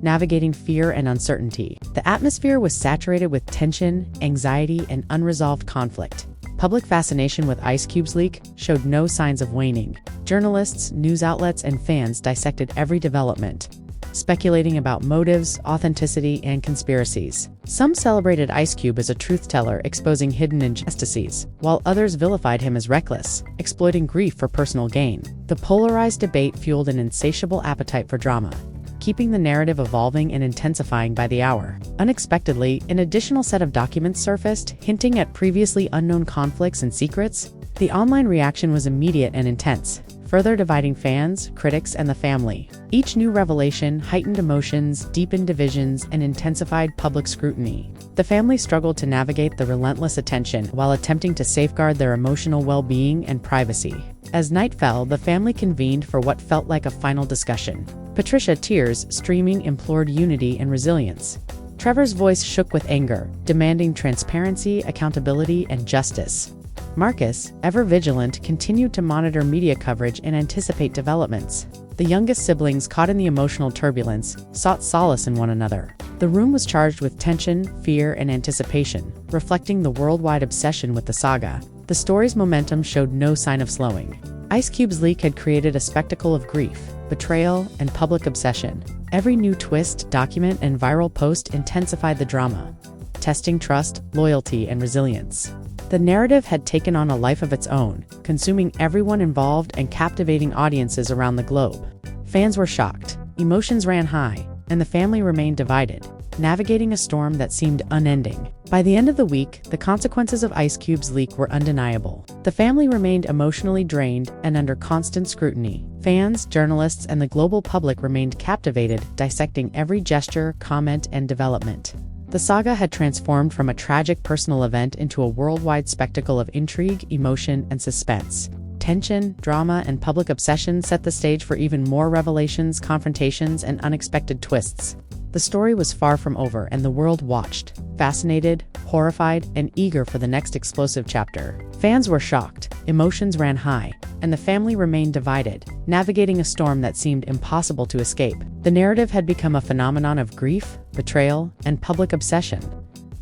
navigating fear and uncertainty. The atmosphere was saturated with tension, anxiety, and unresolved conflict. Public fascination with Ice Cube's leak showed no signs of waning. Journalists, news outlets, and fans dissected every development, speculating about motives, authenticity, and conspiracies. Some celebrated Ice Cube as a truth-teller, exposing hidden injustices, while others vilified him as reckless, exploiting grief for personal gain. The polarized debate fueled an insatiable appetite for drama, keeping the narrative evolving and intensifying by the hour. Unexpectedly, an additional set of documents surfaced, hinting at previously unknown conflicts and secrets. The online reaction was immediate and intense, further dividing fans, critics, and the family. Each new revelation heightened emotions, deepened divisions, and intensified public scrutiny. The family struggled to navigate the relentless attention while attempting to safeguard their emotional well-being and privacy. As night fell, the family convened for what felt like a final discussion. Patricia, tears streaming, implored unity and resilience. Trevor's voice shook with anger, demanding transparency, accountability, and justice. Marcus, ever vigilant, continued to monitor media coverage and anticipate developments. The youngest siblings, caught in the emotional turbulence, sought solace in one another. The room was charged with tension, fear, and anticipation, reflecting the worldwide obsession with the saga. The story's momentum showed no sign of slowing. Ice Cube's leak had created a spectacle of grief, betrayal, and public obsession. Every new twist, document, and viral post intensified the drama, testing trust, loyalty, and resilience. The narrative had taken on a life of its own, consuming everyone involved and captivating audiences around the globe. Fans were shocked, emotions ran high, and the family remained divided, navigating a storm that seemed unending. By the end of the week, the consequences of Ice Cube's leak were undeniable. The family remained emotionally drained and under constant scrutiny. Fans, journalists, and the global public remained captivated, dissecting every gesture, comment, and development. The saga had transformed from a tragic personal event into a worldwide spectacle of intrigue, emotion, and suspense. Tension, drama, and public obsession set the stage for even more revelations, confrontations, and unexpected twists. The story was far from over, and the world watched, fascinated, horrified, and eager for the next explosive chapter. Fans were shocked, emotions ran high, and the family remained divided, navigating a storm that seemed impossible to escape. The narrative had become a phenomenon of grief, betrayal, and public obsession,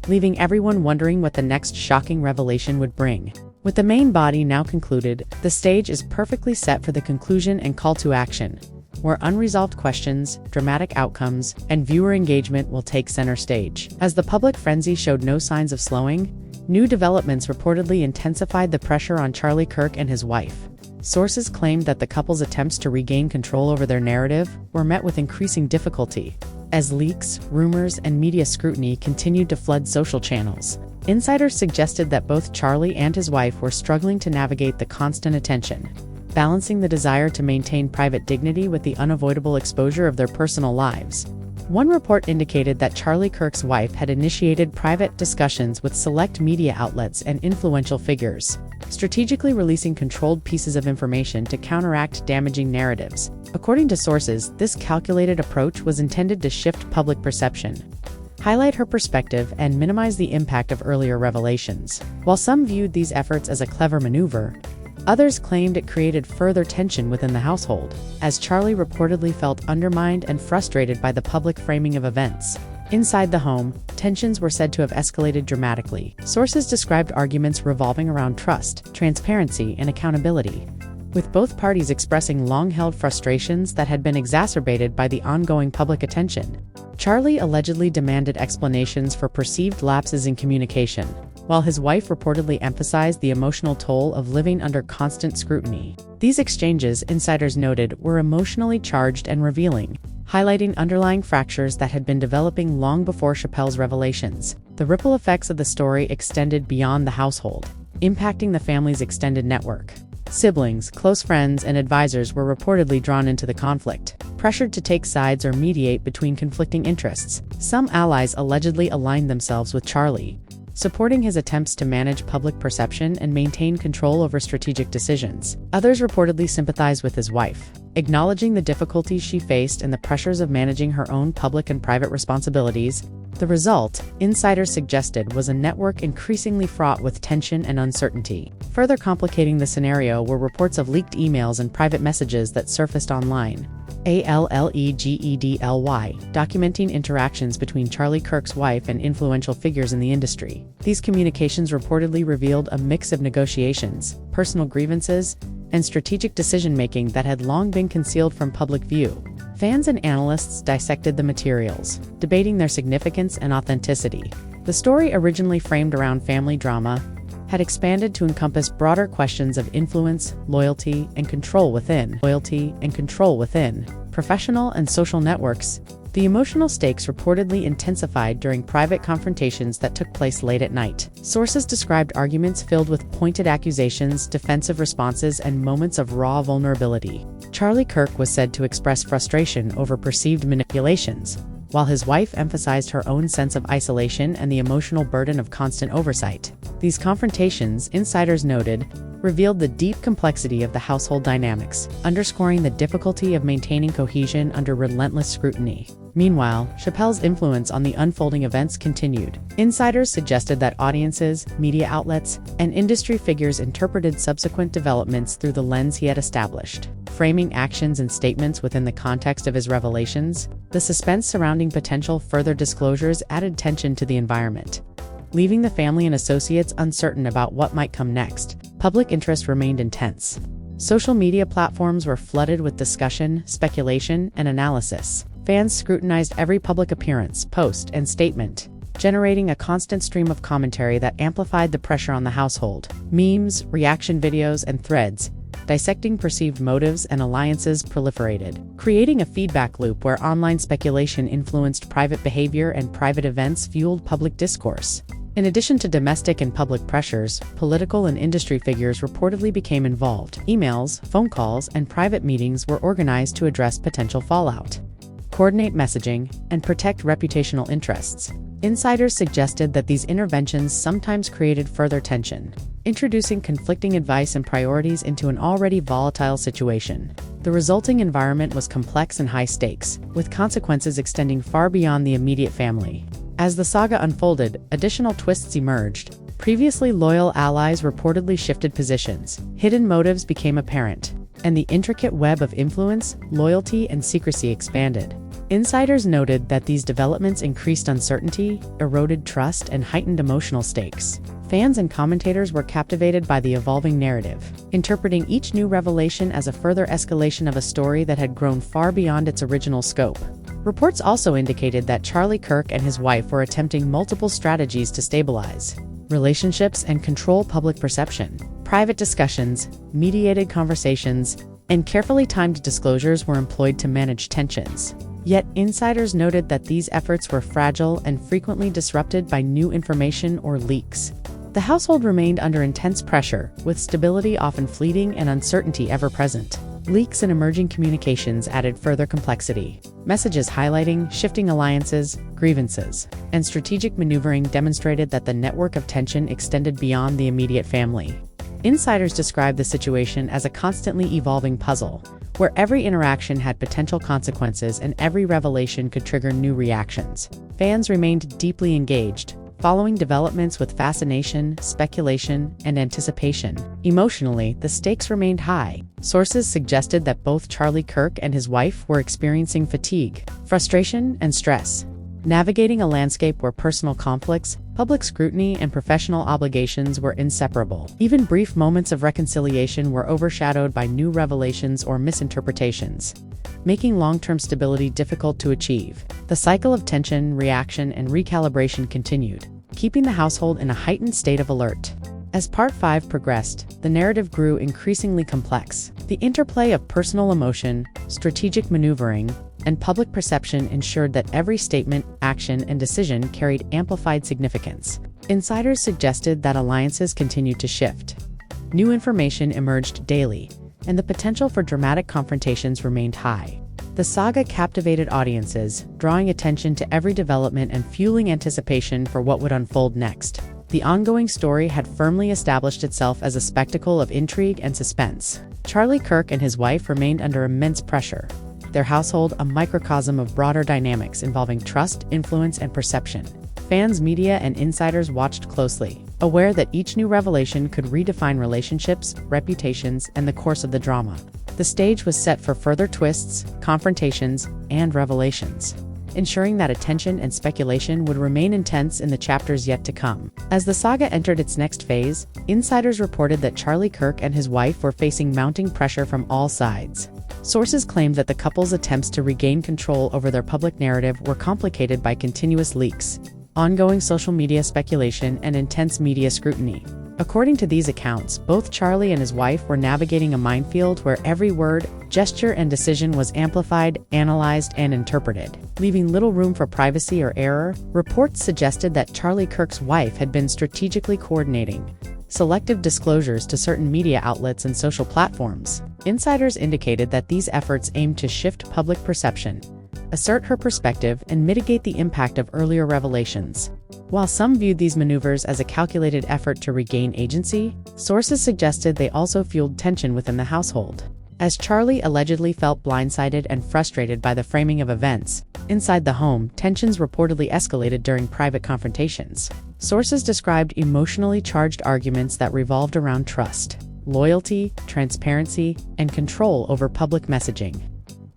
leaving everyone wondering what the next shocking revelation would bring. With the main body now concluded, the stage is perfectly set for the conclusion and call to action, where unresolved questions, dramatic outcomes, and viewer engagement will take center stage. As the public frenzy showed no signs of slowing, new developments reportedly intensified the pressure on Charlie Kirk and his wife. Sources claimed that the couple's attempts to regain control over their narrative were met with increasing difficulty, as leaks, rumors, and media scrutiny continued to flood social channels. Insiders suggested that both Charlie and his wife were struggling to navigate the constant attention, balancing the desire to maintain private dignity with the unavoidable exposure of their personal lives. One report indicated that Charlie Kirk's wife had initiated private discussions with select media outlets and influential figures, strategically releasing controlled pieces of information to counteract damaging narratives. According to sources, this calculated approach was intended to shift public perception, highlight her perspective, and minimize the impact of earlier revelations. While some viewed these efforts as a clever maneuver, others claimed it created further tension within the household, as Charlie reportedly felt undermined and frustrated by the public framing of events. Inside the home, tensions were said to have escalated dramatically. Sources described arguments revolving around trust, transparency, and accountability, with both parties expressing long-held frustrations that had been exacerbated by the ongoing public attention. Charlie allegedly demanded explanations for perceived lapses in communication, while his wife reportedly emphasized the emotional toll of living under constant scrutiny. These exchanges, insiders noted, were emotionally charged and revealing, highlighting underlying fractures that had been developing long before Chappelle's revelations. The ripple effects of the story extended beyond the household, impacting the family's extended network. Siblings, close friends, and advisors were reportedly drawn into the conflict, pressured to take sides or mediate between conflicting interests. Some allies allegedly aligned themselves with Charlie, supporting his attempts to manage public perception and maintain control over strategic decisions. Others reportedly sympathized with his wife, acknowledging the difficulties she faced and the pressures of managing her own public and private responsibilities. The result, insiders suggested, was a network increasingly fraught with tension and uncertainty. Further complicating the scenario were reports of leaked emails and private messages that surfaced online. Allegedly, documenting interactions between Charlie Kirk's wife and influential figures in the industry. These communications reportedly revealed a mix of negotiations, personal grievances, and strategic decision-making that had long been concealed from public view. Fans and analysts dissected the materials, debating their significance and authenticity. The story, originally framed around family drama, had expanded to encompass broader questions of influence, loyalty, and control within professional and social networks. The emotional stakes reportedly intensified during private confrontations that took place late at night. Sources described arguments filled with pointed accusations, defensive responses, and moments of raw vulnerability. Charlie Kirk was said to express frustration over perceived manipulations, while his wife emphasized her own sense of isolation and the emotional burden of constant oversight. These confrontations, insiders noted, revealed the deep complexity of the household dynamics, underscoring the difficulty of maintaining cohesion under relentless scrutiny. Meanwhile, Chappelle's influence on the unfolding events continued. Insiders suggested that audiences, media outlets, and industry figures interpreted subsequent developments through the lens he had established, framing actions and statements within the context of his revelations. The suspense surrounding potential further disclosures added tension to the environment, leaving the family and associates uncertain about what might come next. Public interest remained intense. Social media platforms were flooded with discussion, speculation, and analysis. Fans scrutinized every public appearance, post, and statement, generating a constant stream of commentary that amplified the pressure on the household. Memes, reaction videos, and threads dissecting perceived motives and alliances proliferated, creating a feedback loop where online speculation influenced private behavior and private events fueled public discourse. In addition to domestic and public pressures, political and industry figures reportedly became involved. Emails, phone calls, and private meetings were organized to address potential fallout, coordinate messaging, and protect reputational interests. Insiders suggested that these interventions sometimes created further tension, introducing conflicting advice and priorities into an already volatile situation. The resulting environment was complex and high stakes, with consequences extending far beyond the immediate family. As the saga unfolded, additional twists emerged. Previously loyal allies reportedly shifted positions, hidden motives became apparent, and the intricate web of influence, loyalty, and secrecy expanded. Insiders noted that these developments increased uncertainty, eroded trust, and heightened emotional stakes. Fans and commentators were captivated by the evolving narrative, interpreting each new revelation as a further escalation of a story that had grown far beyond its original scope. Reports also indicated that Charlie Kirk and his wife were attempting multiple strategies to stabilize relationships and control public perception. Private discussions, mediated conversations, and carefully timed disclosures were employed to manage tensions. Yet, insiders noted that these efforts were fragile and frequently disrupted by new information or leaks. The household remained under intense pressure, with stability often fleeting and uncertainty ever present. Leaks and emerging communications added further complexity. Messages highlighting shifting alliances, grievances, and strategic maneuvering demonstrated that the network of tension extended beyond the immediate family. Insiders described the situation as a constantly evolving puzzle, where every interaction had potential consequences and every revelation could trigger new reactions. Fans remained deeply engaged, following developments with fascination, speculation, and anticipation. Emotionally, the stakes remained high. Sources suggested that both Charlie Kirk and his wife were experiencing fatigue, frustration, and stress, navigating a landscape where personal conflicts, public scrutiny, and professional obligations were inseparable. Even brief moments of reconciliation were overshadowed by new revelations or misinterpretations, making long-term stability difficult to achieve. The cycle of tension, reaction, and recalibration continued, keeping the household in a heightened state of alert. As Part 5 progressed, the narrative grew increasingly complex. The interplay of personal emotion, strategic maneuvering, and public perception ensured that every statement, action, and decision carried amplified significance. Insiders suggested that alliances continued to shift. New information emerged daily, and the potential for dramatic confrontations remained high. The saga captivated audiences, drawing attention to every development and fueling anticipation for what would unfold next. The ongoing story had firmly established itself as a spectacle of intrigue and suspense. Charlie Kirk and his wife remained under immense pressure, their household a microcosm of broader dynamics involving trust, influence, and perception. Fans, media, and insiders watched closely, aware that each new revelation could redefine relationships, reputations, and the course of the drama. The stage was set for further twists, confrontations, and revelations, ensuring that attention and speculation would remain intense in the chapters yet to come. As the saga entered its next phase, insiders reported that Charlie Kirk and his wife were facing mounting pressure from all sides. Sources claimed that the couple's attempts to regain control over their public narrative were complicated by continuous leaks, ongoing social media speculation, and intense media scrutiny. According to these accounts, both Charlie and his wife were navigating a minefield where every word, gesture, and decision was amplified, analyzed, and interpreted, leaving little room for privacy or error. Reports suggested that Charlie Kirk's wife had been strategically coordinating selective disclosures to certain media outlets and social platforms. Insiders indicated that these efforts aimed to shift public perception, assert her perspective, and mitigate the impact of earlier revelations. While some viewed these maneuvers as a calculated effort to regain agency, sources suggested they also fueled tension within the household. As Charlie allegedly felt blindsided and frustrated by the framing of events inside the home, tensions reportedly escalated during private confrontations. Sources described emotionally charged arguments that revolved around trust, loyalty, transparency, and control over public messaging.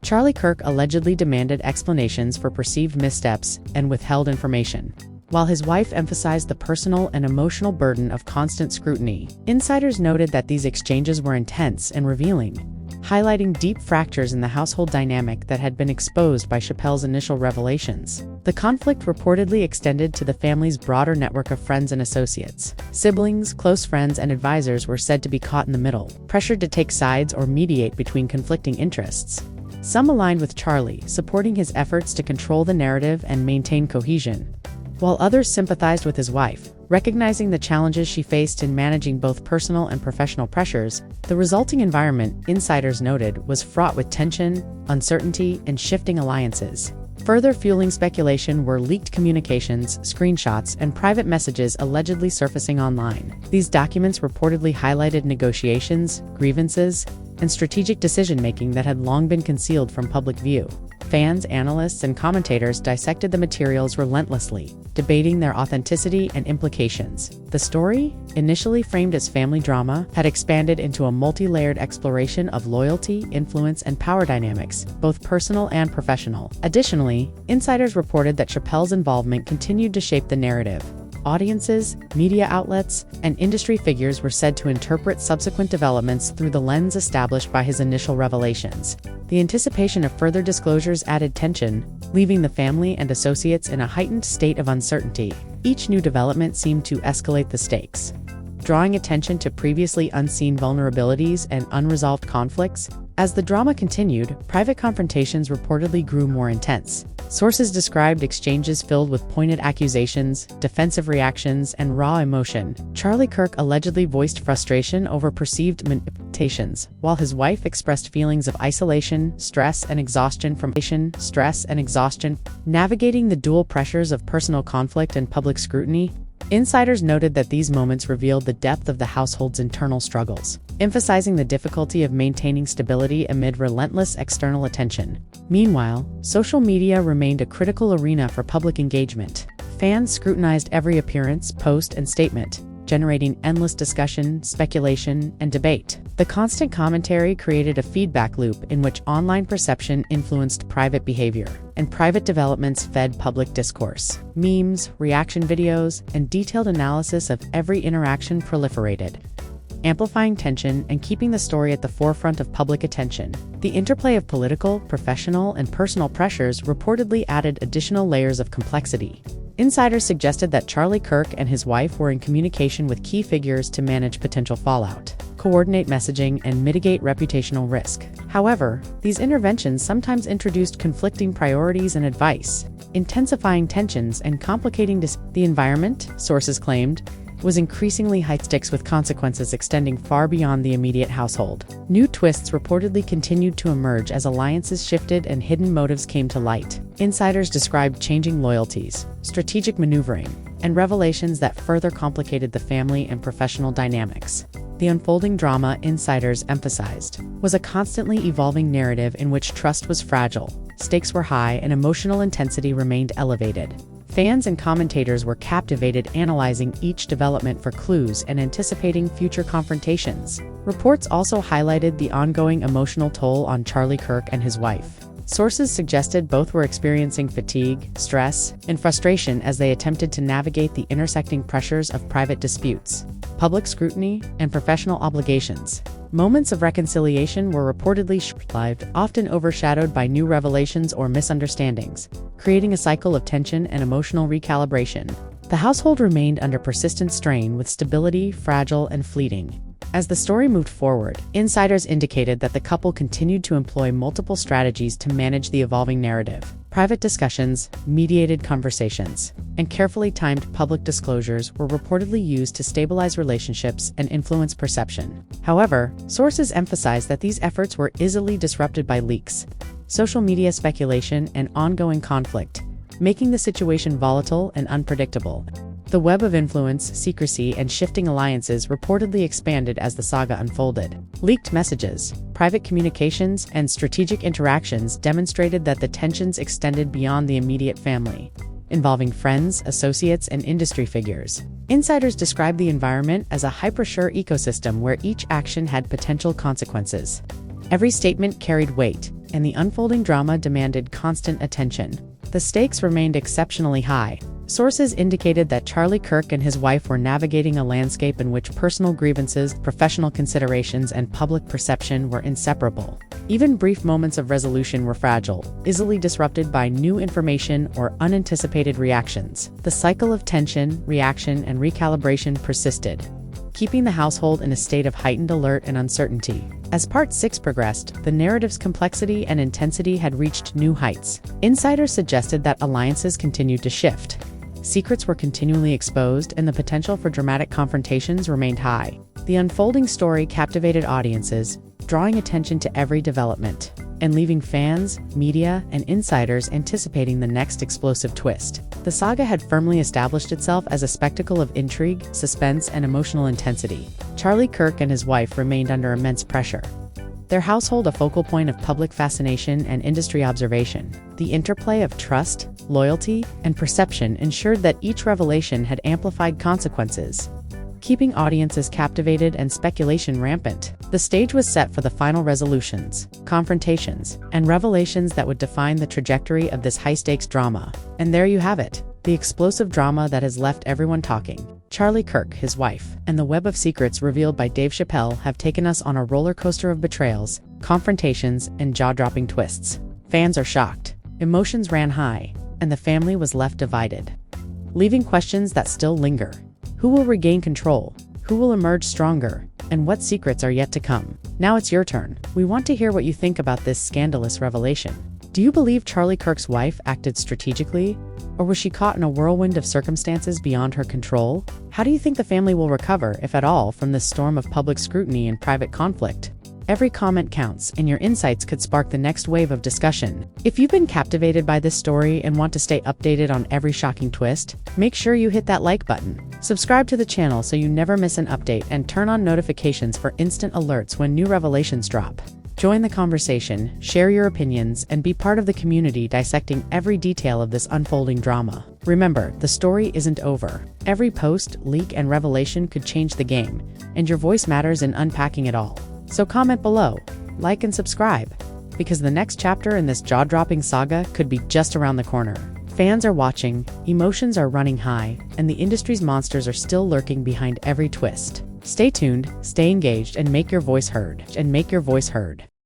Charlie Kirk allegedly demanded explanations for perceived missteps and withheld information, while his wife emphasized the personal and emotional burden of constant scrutiny. Insiders noted that these exchanges were intense and revealing, highlighting deep fractures in the household dynamic that had been exposed by Chappelle's initial revelations. The conflict reportedly extended to the family's broader network of friends and associates. Siblings, close friends, and advisors were said to be caught in the middle, pressured to take sides or mediate between conflicting interests. Some aligned with Charlie, supporting his efforts to control the narrative and maintain cohesion, while others sympathized with his wife, recognizing the challenges she faced in managing both personal and professional pressures. The resulting environment, insiders noted, was fraught with tension, uncertainty, and shifting alliances. Further fueling speculation were leaked communications, screenshots, and private messages allegedly surfacing online. These documents reportedly highlighted negotiations, grievances, and strategic decision-making that had long been concealed from public view. Fans, analysts, and commentators dissected the materials relentlessly, debating their authenticity and implications. The story, initially framed as family drama, had expanded into a multi-layered exploration of loyalty, influence, and power dynamics, both personal and professional. Additionally, insiders reported that Chappelle's involvement continued to shape the narrative. Audiences, media outlets, and industry figures were said to interpret subsequent developments through the lens established by his initial revelations. The anticipation of further disclosures added tension, leaving the family and associates in a heightened state of uncertainty. Each new development seemed to escalate the stakes, drawing attention to previously unseen vulnerabilities and unresolved conflicts. As the drama continued, private confrontations reportedly grew more intense. Sources described exchanges filled with pointed accusations, defensive reactions, and raw emotion. Charlie Kirk allegedly voiced frustration over perceived manipulations, while his wife expressed feelings of isolation, stress, and exhaustion. Navigating the dual pressures of personal conflict and public scrutiny, insiders noted that these moments revealed the depth of the household's internal struggles, emphasizing the difficulty of maintaining stability amid relentless external attention. Meanwhile, social media remained a critical arena for public engagement. Fans scrutinized every appearance, post, and statement, generating endless discussion, speculation, and debate. The constant commentary created a feedback loop in which online perception influenced private behavior, and private developments fed public discourse. Memes, reaction videos, and detailed analysis of every interaction proliferated, amplifying tension and keeping the story at the forefront of public attention. The interplay of political, professional, and personal pressures reportedly added additional layers of complexity. Insiders suggested that Charlie Kirk and his wife were in communication with key figures to manage potential fallout, coordinate messaging, and mitigate reputational risk. However, these interventions sometimes introduced conflicting priorities and advice, intensifying tensions and complicating the environment, sources claimed, was increasingly high-stakes with consequences extending far beyond the immediate household. New twists reportedly continued to emerge as alliances shifted and hidden motives came to light. Insiders described changing loyalties, strategic maneuvering, and revelations that further complicated the family and professional dynamics. The unfolding drama, insiders emphasized, was a constantly evolving narrative in which trust was fragile, stakes were high, and emotional intensity remained elevated. Fans and commentators were captivated, analyzing each development for clues and anticipating future confrontations. Reports also highlighted the ongoing emotional toll on Charlie Kirk and his wife. Sources suggested both were experiencing fatigue, stress, and frustration as they attempted to navigate the intersecting pressures of private disputes, public scrutiny, and professional obligations. Moments of reconciliation were reportedly short-lived, often overshadowed by new revelations or misunderstandings, creating a cycle of tension and emotional recalibration. The household remained under persistent strain, with stability fragile and fleeting. As the story moved forward, insiders indicated that the couple continued to employ multiple strategies to manage the evolving narrative. Private discussions, mediated conversations, and carefully timed public disclosures were reportedly used to stabilize relationships and influence perception. However, sources emphasized that these efforts were easily disrupted by leaks, social media speculation, and ongoing conflict, making the situation volatile and unpredictable. The web of influence, secrecy, and shifting alliances reportedly expanded as the saga unfolded. Leaked messages, private communications, and strategic interactions demonstrated that the tensions extended beyond the immediate family, involving friends, associates, and industry figures. Insiders described the environment as a hyper-sure ecosystem where each action had potential consequences. Every statement carried weight, and the unfolding drama demanded constant attention. The stakes remained exceptionally high. Sources indicated that Charlie Kirk and his wife were navigating a landscape in which personal grievances, professional considerations, and public perception were inseparable. Even brief moments of resolution were fragile, easily disrupted by new information or unanticipated reactions. The cycle of tension, reaction, and recalibration persisted, keeping the household in a state of heightened alert and uncertainty. As Part 6 progressed, the narrative's complexity and intensity had reached new heights. Insiders suggested that alliances continued to shift. Secrets were continually exposed, and the potential for dramatic confrontations remained high. The unfolding story captivated audiences, drawing attention to every development, and leaving fans, media, and insiders anticipating the next explosive twist. The saga had firmly established itself as a spectacle of intrigue, suspense, and emotional intensity. Charlie Kirk and his wife remained under immense pressure, their household a focal point of public fascination and industry observation. The interplay of trust, loyalty, and perception ensured that each revelation had amplified consequences, keeping audiences captivated and speculation rampant. The stage was set for the final resolutions, confrontations, and revelations that would define the trajectory of this high-stakes drama. And there you have it, the explosive drama that has left everyone talking. Charlie Kirk, his wife, and the web of secrets revealed by Dave Chappelle have taken us on a roller coaster of betrayals, confrontations, and jaw-dropping twists. Fans are shocked, emotions ran high, and the family was left divided, leaving questions that still linger. Who will regain control? Who will emerge stronger? And what secrets are yet to come? Now it's your turn. We want to hear what you think about this scandalous revelation. Do you believe Charlie Kirk's wife acted strategically? Or was she caught in a whirlwind of circumstances beyond her control? How do you think the family will recover, if at all, from this storm of public scrutiny and private conflict? Every comment counts, and your insights could spark the next wave of discussion. If you've been captivated by this story and want to stay updated on every shocking twist, make sure you hit that like button. Subscribe to the channel so you never miss an update, and turn on notifications for instant alerts when new revelations drop. Join the conversation, share your opinions, and be part of the community dissecting every detail of this unfolding drama. Remember, the story isn't over. Every post, leak, and revelation could change the game, and your voice matters in unpacking it all. So comment below, like, and subscribe, because the next chapter in this jaw-dropping saga could be just around the corner. Fans are watching, emotions are running high, and the industry's monsters are still lurking behind every twist. Stay tuned, stay engaged, and make your voice heard.